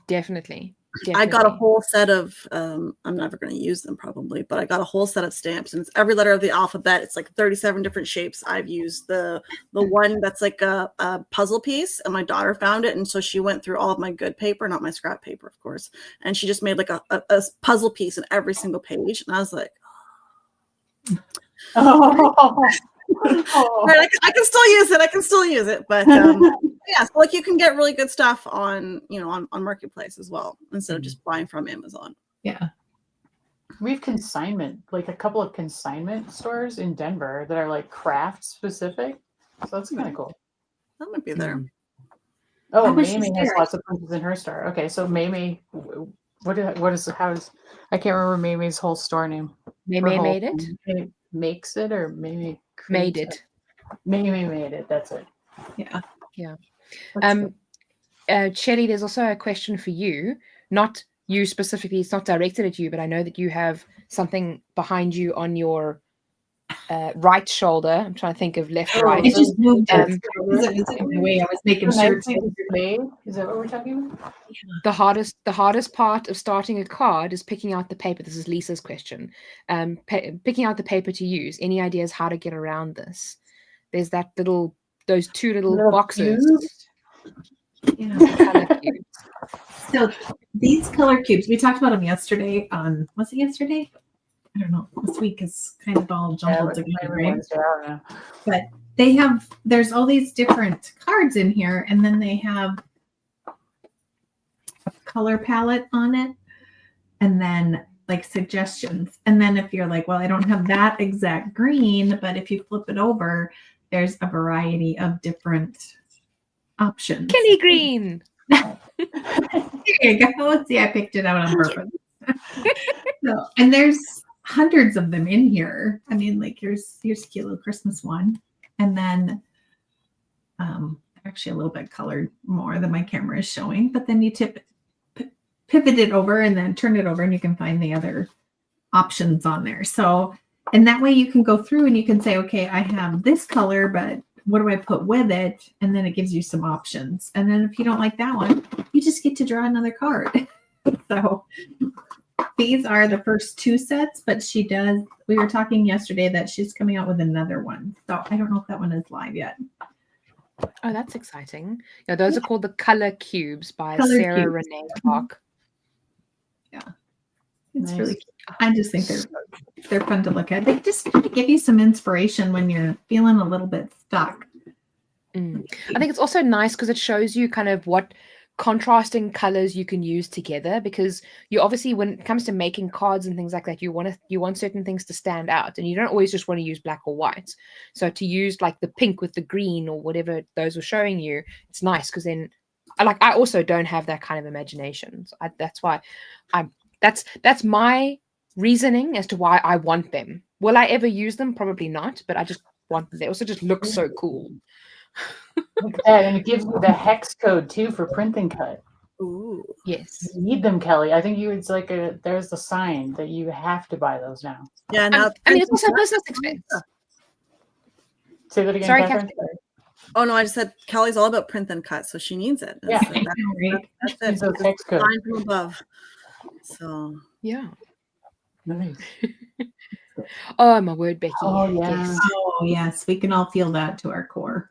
Definitely. I got a whole set of I'm never going to use them probably, but I got a whole set of stamps, and it's every letter of the alphabet. It's like 37 different shapes. I've used the one that's like a puzzle piece, and my daughter found it, and so she went through all of my good paper, not my scrap paper, of course, and she just made like a puzzle piece in every single page, and I was like, right, I can still use it, but yeah, so like you can get really good stuff on on Marketplace as well instead of just buying from Amazon. Yeah, we have consignment, like a couple of consignment stores in Denver that are like craft specific, so that's kind of cool. That might be there. Oh, Mamie has lots of punches in her store. Okay, so Mamie, how is I can't remember Mamie's whole store name. Mamie made it. Mamie makes it, or Mamie made it. Mamie made it. That's it. Yeah. Shelley, there's also a question for you. Not you specifically. It's not directed at you, but I know that you have something behind you on your right shoulder. I'm trying to think of left, right. It just moved. It was in the way I was making sure. Is that what we're talking about? The hardest part of starting a card is picking out the paper. This is Lisa's question. Picking out the paper to use. Any ideas how to get around this? There's those two little boxes. Yeah. So these color cubes, we talked about them yesterday. Was it yesterday? I don't know. This week is kind of all jumbled together, right? But there's all these different cards in here, and then they have a color palette on it, and then like suggestions. And then if you're like, well, I don't have that exact green, but if you flip it over, there's a variety of different options. Kelly green. There you go. Let's see, I picked it out on purpose. So, and there's hundreds of them in here. I mean, like here's a cute little Christmas one. And then actually a little bit colored more than my camera is showing, but then you pivot it over and then turn it over and you can find the other options on there. So, and that way you can go through and you can say, okay, I have this color, but what do I put with it? And then it gives you some options. And then if you don't like that one, you just get to draw another card. So these are the first 2 sets, but we were talking yesterday that she's coming out with another one. So I don't know if that one is live yet. Oh, that's exciting. Yeah, those are called the Color Cubes by Color Sarah Cubes. Renee Clark. Yeah. It's Nice. really cute. I just think they're fun to look at. They just kind of give you some inspiration when you're feeling a little bit stuck. I think it's also nice because it shows you kind of what contrasting colors you can use together, because you obviously, when it comes to making cards and things like that, you want certain things to stand out, and you don't always just want to use black or white. So to use like the pink with the green or whatever those were showing you, it's nice because then I also don't have that kind of imagination. So that's why that's my reasoning as to why I want them. Will I ever use them? Probably not, but I just want them. They also just look so cool. Look at that. And it gives you the hex code too for print and cut. Ooh. Yes. You need them, Kelly. I think it's like there's the sign that you have to buy those now. Yeah, now I mean, it's also business expense. Say that again, Sorry, Catherine. Oh no, I just said Kelly's all about print and cut, so she needs it. Yeah. That's Use it. those hex codes. Line from above. So Yeah. Nice. Oh, my word, Becky. Oh, yeah. Yes. Oh, yes. We can all feel that to our core.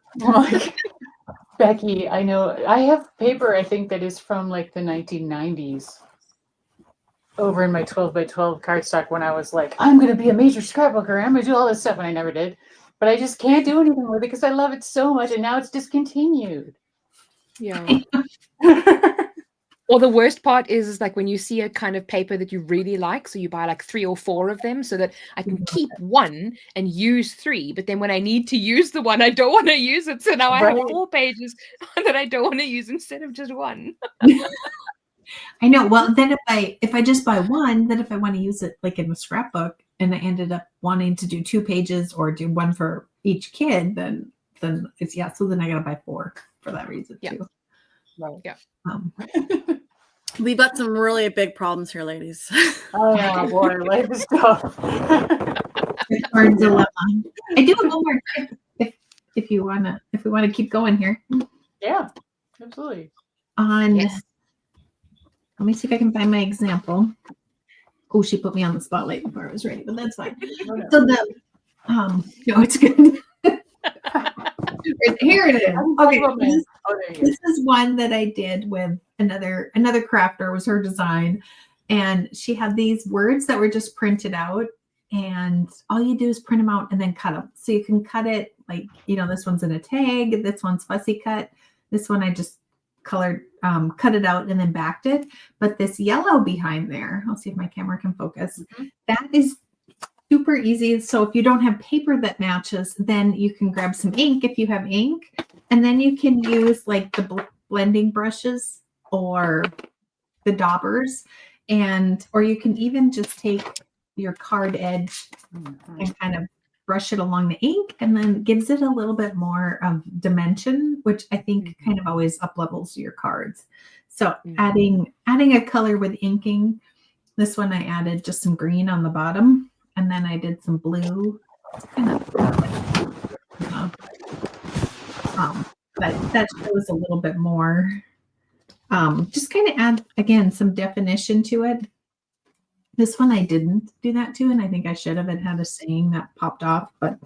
Becky, I know I have paper, I think, that is from like the 1990s over in my 12 by 12 cardstock when I was like, I'm going to be a major scrapbooker. I'm going to do all this stuff. And I never did. But I just can't do anything with it because I love it so much. And now it's discontinued. Yeah. Or the worst part is like when you see a kind of paper that you really like, so you buy like 3 or 4 of them so that I can keep one and use 3. But then when I need to use the one, I don't want to use it. So now I have 4 pages that I don't want to use instead of just one. I know. Well, then if I just buy one, then if I want to use it like in a scrapbook and I ended up wanting to do 2 pages or do one for each kid, then it's, yeah. So then I got to buy 4 for that reason too. Right. Yeah. we've got some really big problems here, ladies. Oh, yeah, boy. Life is tough. Or dilemma. I do have one more tip if we want to keep going here. Yeah, absolutely. Yes. Let me see if I can find my example. Oh, she put me on the spotlight before I was ready, but that's fine. So no, it's good. Here it is. Okay, this is one that I did with another crafter. It was her design, and she had these words that were just printed out, and all you do is print them out and then cut them. So you can cut it like, this one's in a tag, this one's fussy cut, this one I just colored, cut it out and then backed it. But this yellow behind there, I'll see if my camera can focus. That is super easy. So if you don't have paper that matches, then you can grab some ink if you have ink, and then you can use like the blending brushes or the daubers, or you can even just take your card edge and kind of brush it along the ink, and then gives it a little bit more of dimension, which I think kind of always up levels your cards. So adding a color with inking, this one I added just some green on the bottom, and then I did some blue. But that shows a little bit more. Just kind of add, again, some definition to it. This one I didn't do that to, and I think I should have. It had a saying that popped off, but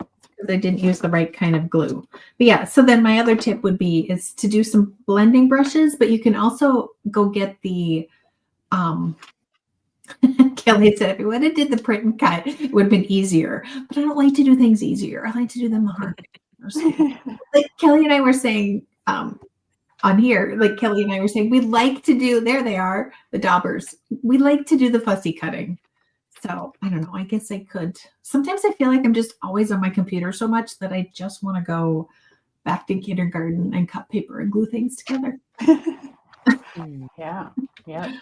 I didn't use the right kind of glue. But yeah, so then my other tip would be is to do some blending brushes, but you can also go get the Kelly said if you would have did the print and cut, it would have been easier. But I don't like to do things easier. I like to do them the hard way. Like Kelly and I were saying on here, like Kelly and I were saying, we like to do, there they are, the daubers. We like to do the fussy cutting. So I don't know. I guess I could. Sometimes I feel like I'm just always on my computer so much that I just want to go back to kindergarten and cut paper and glue things together. Yeah. Yeah.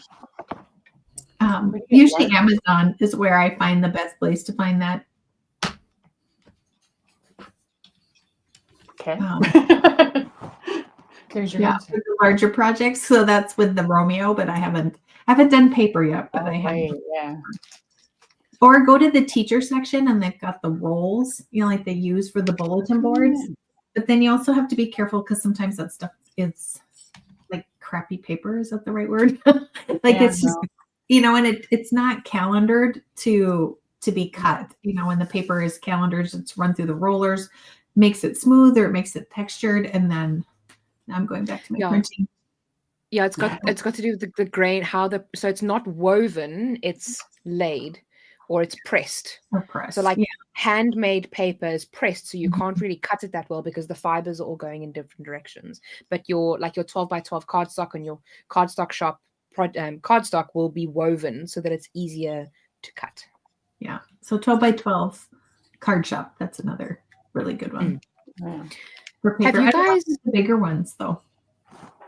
Usually Amazon is where I find the best place to find that. Okay. There's your Yeah, answer. for the larger projects. So that's with the Romeo, but I haven't done paper yet, but I have. Right, yeah. Or go to the teacher section and they've got the rolls, like they use for the bulletin boards. But then you also have to be careful because sometimes that stuff is like crappy paper. Is that the right word? It's just, and it's not calendared to be cut. When the paper is calendared, it's run through the rollers, makes it smooth or it makes it textured. And then now I'm going back to my printing. Yeah, it's got to do with the grain, so it's not woven, it's laid or it's pressed. Or pressed. So handmade paper is pressed, so you can't really cut it that well because the fibers are all going in different directions. But your 12 by 12 cardstock on your cardstock shop cardstock will be woven so that it's easier to cut. Yeah. So 12 by 12 card shop. That's another really good one. Yeah. For paper. Have you guys the bigger ones though?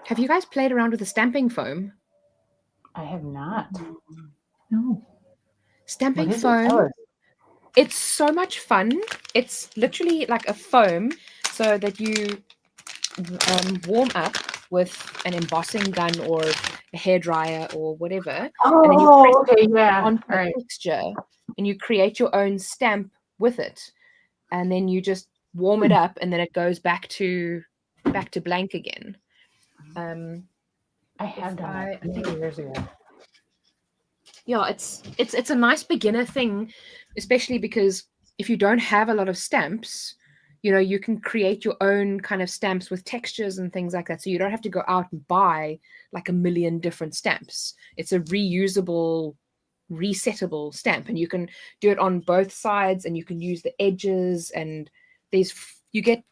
Have you guys played around with the stamping foam? I have not. No. Stamping foam. It's so much fun. It's literally like a foam so that you warm up with an embossing gun or a hairdryer or whatever. Oh, and then you press yeah. onto the texture and you create your own stamp with it. And then you just warm it up and then it goes back to blank again. I have done that a few years ago. Yeah, it's a nice beginner thing, especially because if you don't have a lot of stamps, you can create your own kind of stamps with textures and things like that. So you don't have to go out and buy like a million different stamps. It's a reusable, resettable stamp, and you can do it on both sides, and you can use the edges. And you get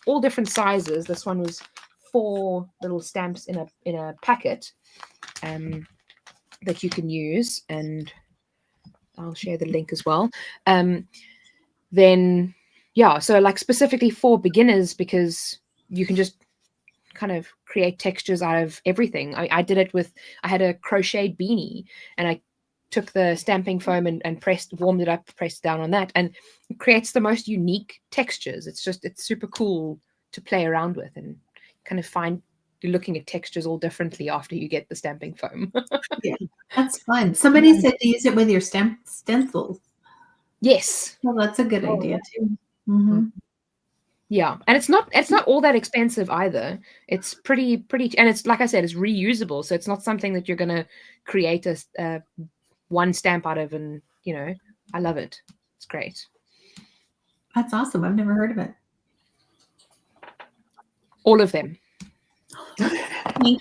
all different sizes. This one was 4 little stamps in a packet. That you can use, and I'll share the link as well. Then so like specifically for beginners, because you can just kind of create textures out of everything. I did it I had a crocheted beanie, and I took the stamping foam and warmed it up, pressed down on that, and it creates the most unique textures. It's super cool to play around with and kind of find you're looking at textures all differently after you get the stamping foam. Yeah, that's fun. Somebody said to use it with your stencils. Yes. Well, that's a good idea too. Mm-hmm. Yeah, and it's not all that expensive either. It's pretty, and it's like I said, it's reusable, so it's not something that you're gonna create a one stamp out of, and I love it. It's great. That's awesome. I've never heard of it. All of them. Pink.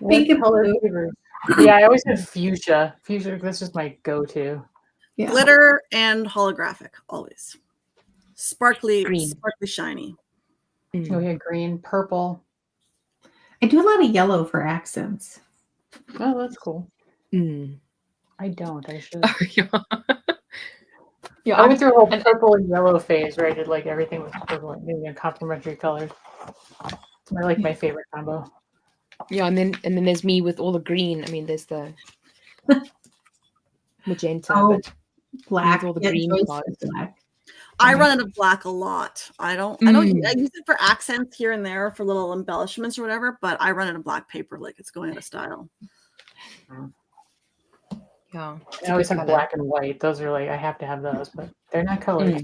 Pink and blue. Yeah, I always have fuchsia. Fuchsia, that's just my go-to. Yeah. Glitter and holographic, always. Sparkly, Green. sparkly, shiny. Oh yeah, green, purple. I do a lot of yellow for accents. Oh, that's cool. I don't. I should. Yeah, I went through a whole purple and yellow phase where I did like everything with purple and maybe complementary colors. It's my favorite combo. Yeah, and then there's me with all the green. I mean, there's the magenta, but black. All the green parts. Black. I run out of black a lot. I use it for accents here and there for little embellishments or whatever, but I run out of black paper like it's going out of style. Yeah. I always have black and white. Those are I have to have those, but they're not colored.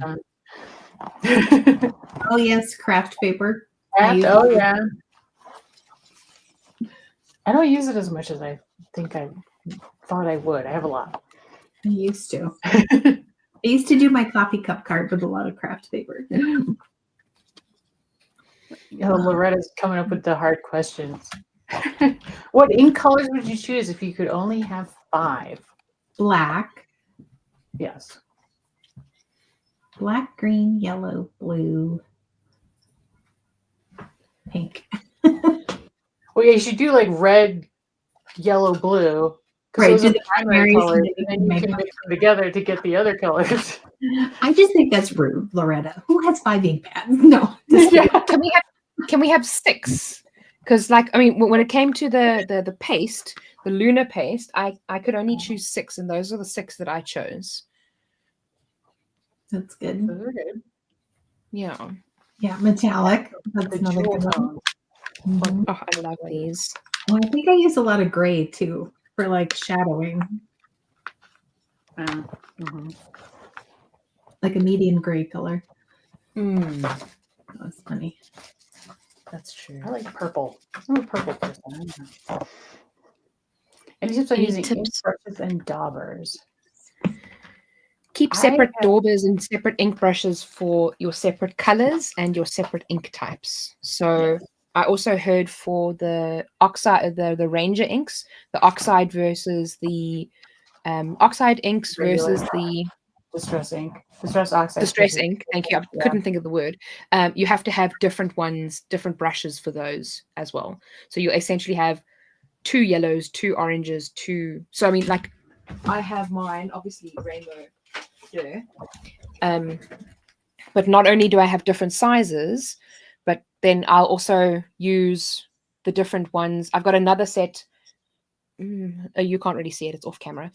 Oh yes, craft paper. Oh yeah. I don't use it as much as I think I thought I would. I have a lot. I used to. I used to do my coffee cup card with a lot of craft paper. Loretta's coming up with the hard questions. What ink colors would you choose if you could only have 5? Black. Yes. Black, green, yellow, blue, pink. Well, yeah, you should do red, yellow, blue. Right, those do are the primary primaries colors, and and then you can mix them together to get the other colors. I just think that's rude, Loretta. Who has 5 ink pads? No. Yeah. Can we have 6? Because, like, I mean, when it came to the paste, the lunar paste, I could only choose 6, and those are the 6 that I chose. That's good. Those are good. Yeah. Yeah, metallic. That's The another jewel good one. tones. Mhm. Oh, I love these. Well, I think I use a lot of gray too for like shadowing, Mhm. like a medium gray color. Mm. That's funny. That's true. I like purple. I'm a purple person. I don't know. Any tips on Any using ink tips? brushes and daubers? Keep I separate have- daubers and separate ink brushes for your separate colors and your separate ink types. So I also heard for the oxide, the Ranger inks, the oxide versus the oxide inks Regular. versus the Distress ink. Distress oxide. distress ink. Thank you. I Yeah. couldn't think of the word. You have to have different ones, different brushes for those as well. So you essentially have 2 yellows, 2 oranges, 2. So I mean, like, I have mine obviously rainbow. Yeah. But not only do I have different sizes, but then I'll also use the different ones. I've got another set. You can't really see it; it's off camera.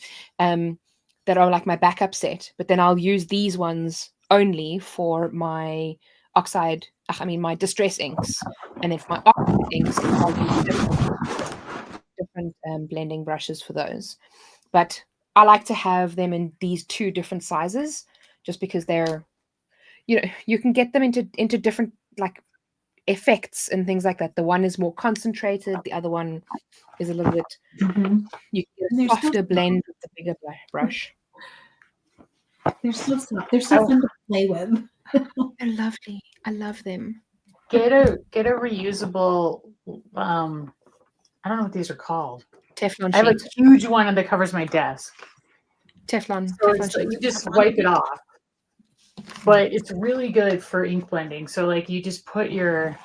That are like my backup set. But then I'll use these ones only for my oxide. I mean, my distress inks, and then for my oxide inks, I'll use different blending brushes for those. But I like to have them in these 2 different sizes, just because they're, you can get them into different like effects and things like that. The one is more concentrated, the other one is a little bit, Mhm. you can And get they're a softer so blend with the bigger brush. They're so soft. They're so fun to play with. They're lovely. I love them. Get a reusable. I don't know what these are called. Teflon I have a sheet. huge one that covers my desk. Teflon So sheet. it's like you just wipe it off. But it's really good for ink blending. So like you just put your,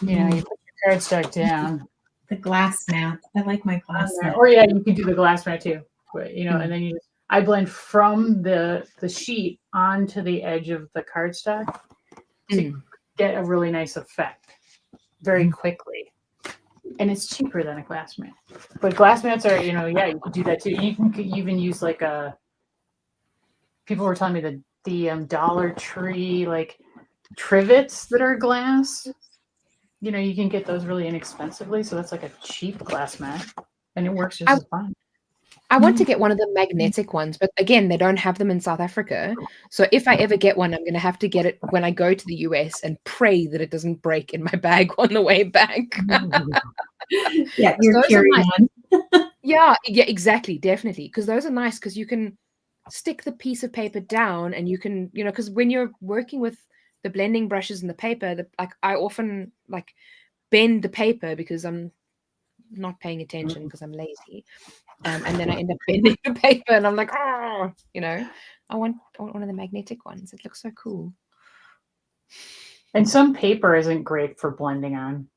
you put your cardstock down. The glass mat. I like my glass mat. Or yeah, you can do the glass mat too. But and then I blend from the sheet onto the edge of the cardstock to get a really nice effect very quickly. And it's cheaper than a glass mat. But glass mats are, you can do that too. You can even use like people were telling me the Dollar Tree like trivets that are glass. You can get those really inexpensively. So that's like a cheap glass mat, and it works just as fine. I want to get one of the magnetic ones, but again, they don't have them in South Africa. So if I ever get one, I'm going to have to get it when I go to the US and pray that it doesn't break in my bag on the way back. Yeah, you're carrying on. Yeah, exactly, definitely. Because those are nice because you can stick the piece of paper down and you can, because when you're working with the blending brushes and the paper, I often like bend the paper because I'm not paying attention because I'm lazy. And then I end up bending the paper and I'm like, I want one of the magnetic ones. It looks so cool. And some paper isn't great for blending on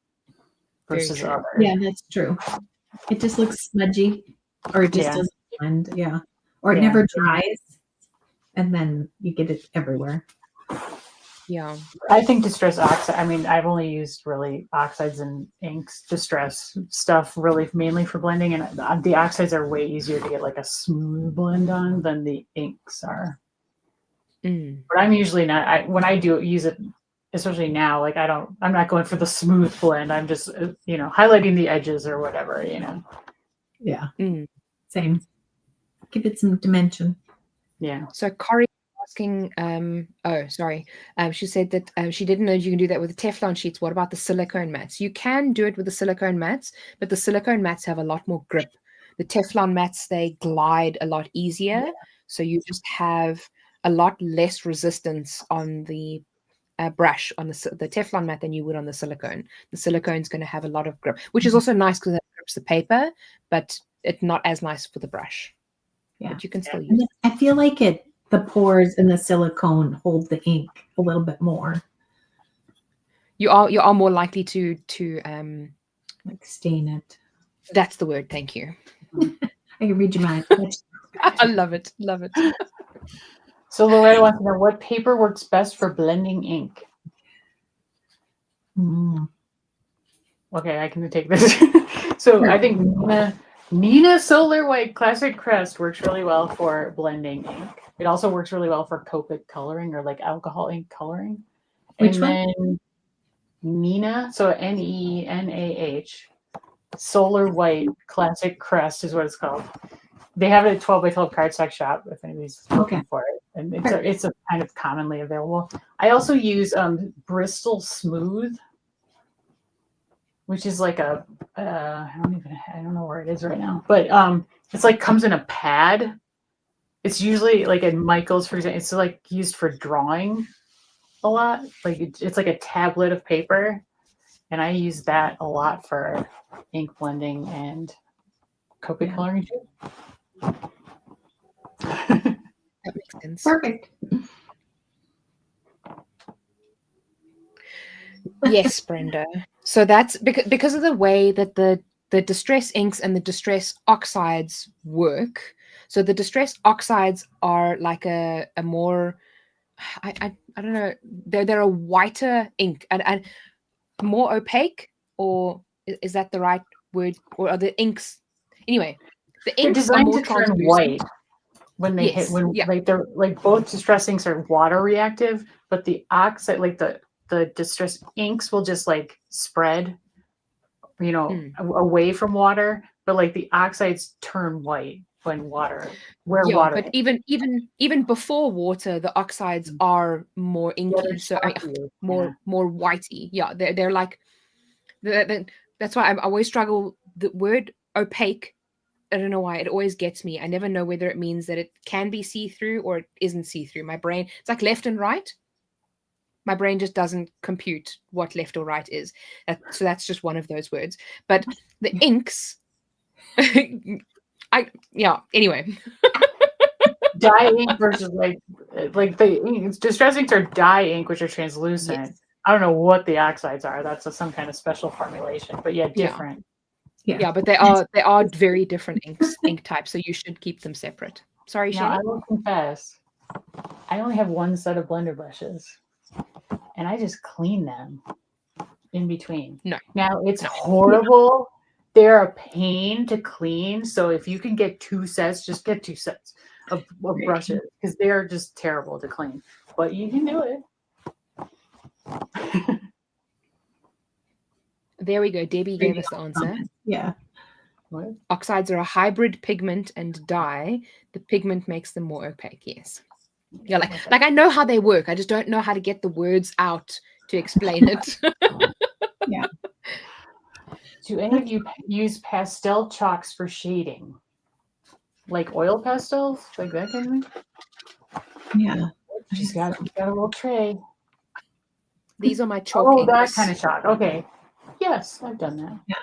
versus true. others. Yeah, that's true. It just looks smudgy, or it just doesn't blend. Yeah, or it never dries, and then you get it everywhere. Yeah, I think distress oxide. I mean, I've only used really oxides and inks, distress stuff, really mainly for blending, and the oxides are way easier to get like a smooth blend on than the inks are. But I'm usually not. When I do use it, especially now, like I'm not going for the smooth blend. I'm just highlighting the edges or whatever. Yeah. Same. Give it some dimension. Yeah. So Corey asking, she said that she didn't know you can do that with the Teflon sheets. What about the silicone mats? You can do it with the silicone mats, but the silicone mats have a lot more grip. The Teflon mats, they glide a lot easier. So you just have a lot less resistance on the brush on the Teflon mat than you would on the silicone. The silicone is going to have a lot of grip, which is also nice because it grips the paper, but it's not as nice for the brush. Yeah, but you can still use it. I feel like the pores in the silicone hold the ink a little bit more. You are more likely to like stain it. That's the word. Thank you. I can read your mind. I love it. Love it. So Loretta wants to know what paper works best for blending ink. Okay, I can take this. So I think Nina Solar White Classic Crest works really well for blending ink. It also works really well for Copic coloring or like alcohol ink coloring. Which and one? then Nina, so NENAH, Solar White Classic Crest is what it's called. They have it at 12 by 12 cardstock shop if anybody's looking for it. And it's a kind of commonly available. I also use Bristol Smooth, which is like a I don't know where it is right now, but it's like comes in a pad. It's usually like at Michael's, for example. It's like used for drawing a lot. Like it's like a tablet of paper, and I use that a lot for ink blending and Copic coloring too. That makes sense. Perfect. Yes, Brenda. So that's because of the way that the distress inks and the distress oxides work. So the distress oxides are like a more I don't know, they're a whiter ink and more opaque, or is that the right word? Or are the inks anyway? The They're inks are designed more to turn translucent. white when they hit Yeah. like they're like both distress inks are water reactive, but the oxide like the distress inks will just like spread, away from water, but like the oxides turn white when water But even before water, the oxides are more inky, so more whitey. Yeah, they're like that's why I always struggle. The word opaque, I don't know why, it always gets me. I never know whether it means that it can be see-through or it isn't see-through. My brain, it's like left and right. My brain just doesn't compute what left or right is. So that's just one of those words. But the inks, anyway. Dye ink versus like the ink, distress inks are dye ink, which are translucent. Yes. I don't know what the oxides are. That's some kind of special formulation, but different. Yeah, but they are very different ink types, so you should keep them separate. Sorry, Now Shelly? I will confess, I only have one set of blender brushes, and I just clean them in between. No. Now it's horrible. They're a pain to clean. So if you can get two sets, just get two sets of brushes because they are just terrible to clean. But you can do it. There we go. Debbie gave us the answer. Yeah. What? Oxides are a hybrid pigment and dye. The pigment makes them more opaque. Yes. Yeah, like I know how they work. I just don't know how to get the words out to explain it. Yeah. Do any of you use pastel chalks for shading? Like oil pastels? Like that kind of thing? Yeah. She's got a little tray. These are my chalk inks. That kind of chalk. Okay. Yes, I've done that. Yeah.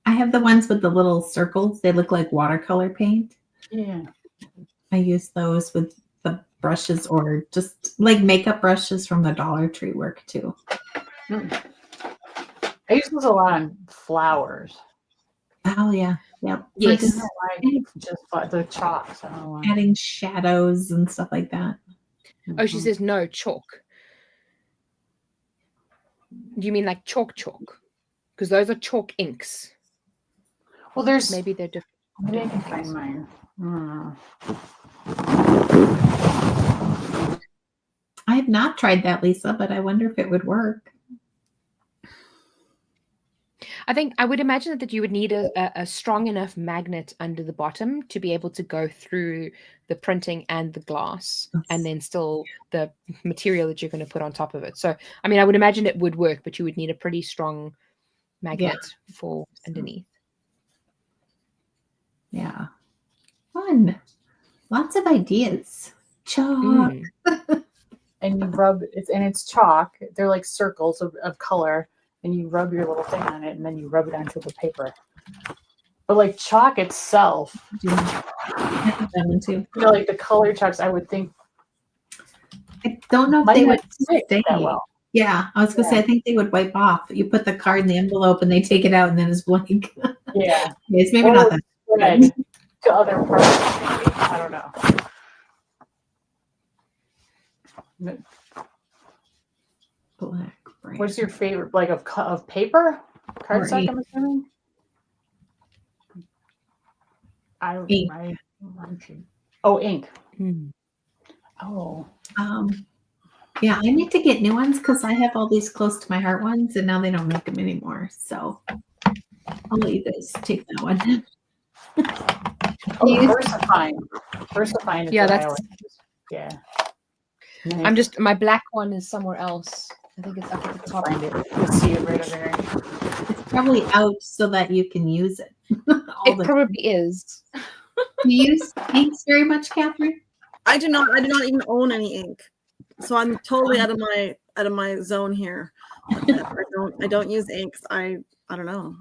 I have the ones with the little circles. They look like watercolor paint. Yeah. I use those with the brushes or just like makeup brushes from the Dollar Tree work too. I use those a lot on flowers. Oh yeah. Yep. Yes. Just the chalks. I don't know why. Adding shadows and stuff like that. Oh, she says no, chalk. Do you mean like chalk? Because those are chalk inks. Well, there's maybe they're different. Maybe I can find mine. I have not tried that, Lisa, but I wonder if it would work. I would imagine that you would need a strong enough magnet under the bottom to be able to go through the printing and the glass, and then still the material that you're going to put on top of it. So, I mean, I would imagine it would work, but you would need a pretty strong magnet for underneath. Yeah. Fun. Lots of ideas. Chalk. And you rub it, and it's chalk. They're like circles of color, and you rub your little thing on it, and then you rub it onto the paper. But like chalk itself, like the color chalks, I would think. I don't know if they would stay that well. Yeah, I was gonna say I think they would wipe off. You put the card in the envelope, and they take it out, and then it's blank. Yeah, it's maybe not that good to other parts. I don't know. Black. What's your favorite, like of paper? Cardstock, ink. I'm assuming. Ink. Oh, ink. Hmm. Oh, Yeah, I need to get new ones because I have all these close to my heart ones, and now they don't make them anymore. So I'll let you guys take that one. oh, VersaFine. VersaFine is Yeah, what I that's. always use. Yeah. Nice. I'm just my black one is somewhere else. I think it's up at the top. Find it. You'll see it right over here. It's probably out so that you can use it. all It the probably is. Do you use inks very much, Catherine? I do not even own any ink, so I'm totally out of my zone here. I don't use inks. I don't know.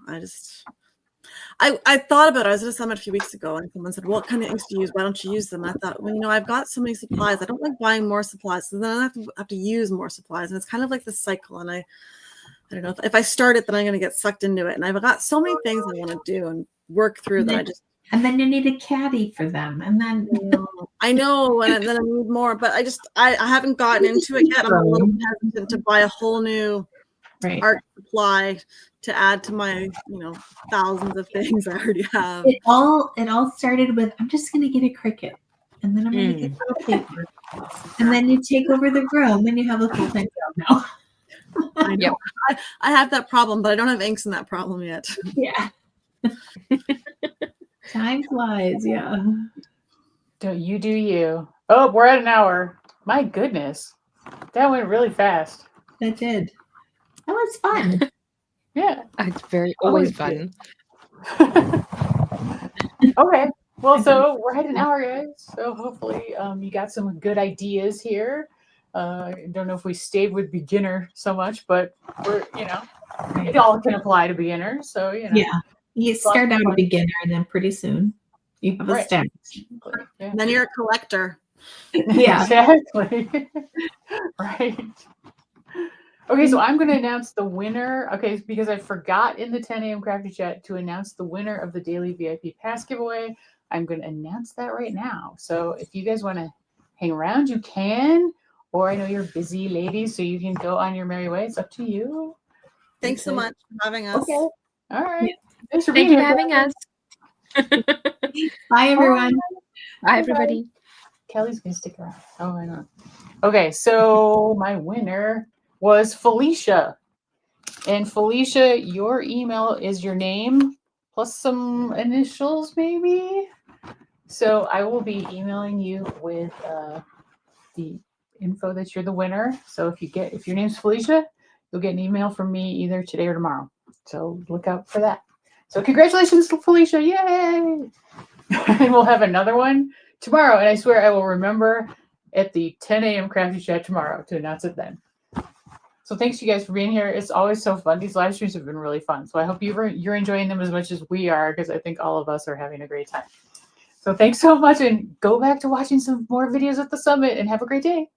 I thought about it. I was at a summit a few weeks ago, and someone said, "What kind of inks do you use? Why don't you use them?" I thought, well, I've got so many supplies. I don't like buying more supplies, so then I have to use more supplies, and it's kind of like this cycle. And I don't know if I start it, then I'm going to get sucked into it. And I've got so many things I want to do and work through And then you need a caddy for them, and then I know, and then I need more, but I haven't gotten into it yet. I'm a little hesitant to buy a whole new art supply to add to my thousands of things I already have. It all started with, I'm just going to get a Cricut, and then I'm going to get little paper, and then you take over the room, and you have a full-time job now. I know. Yep. I have that problem, but I don't have inks in that problem yet. Yeah. Time flies, yeah. Don't you do you. Oh, we're at an hour. My goodness. That went really fast. That did. That was fun. Yeah. It's always fun. Okay. Well, so we're at an hour, guys. So hopefully you got some good ideas here. I don't know if we stayed with beginner so much, but we're, it all can apply to beginners. So, Yeah. You start out a beginner, and then pretty soon you have a stack. Yeah. And then you're a collector. Yeah. Exactly. Right. Okay, so I'm going to announce the winner. Okay, because I forgot in the 10 a.m. Crafty Chat to announce the winner of the daily VIP pass giveaway. I'm going to announce that right now. So if you guys want to hang around, you can. Or I know you're busy, ladies, so you can go on your merry way. It's up to you. Thanks so much for having us. Okay. All right. Yeah. Thanks for Thank being you for here, having us. Bye, everyone. Bye, everybody. Kelly's going to stick around. Oh, I know. Okay, so my winner was Felicia. And Felicia, your email is your name plus some initials, maybe? So I will be emailing you with the info that you're the winner. So if your name's Felicia, you'll get an email from me either today or tomorrow. So look out for that. So congratulations to Felicia. Yay! And we'll have another one tomorrow. And I swear I will remember at the 10 a.m. Crafty Chat tomorrow to announce it then. So thanks you guys for being here. It's always so fun. These live streams have been really fun. So I hope you're enjoying them as much as we are, because I think all of us are having a great time. So thanks so much, and go back to watching some more videos at the summit, and have a great day.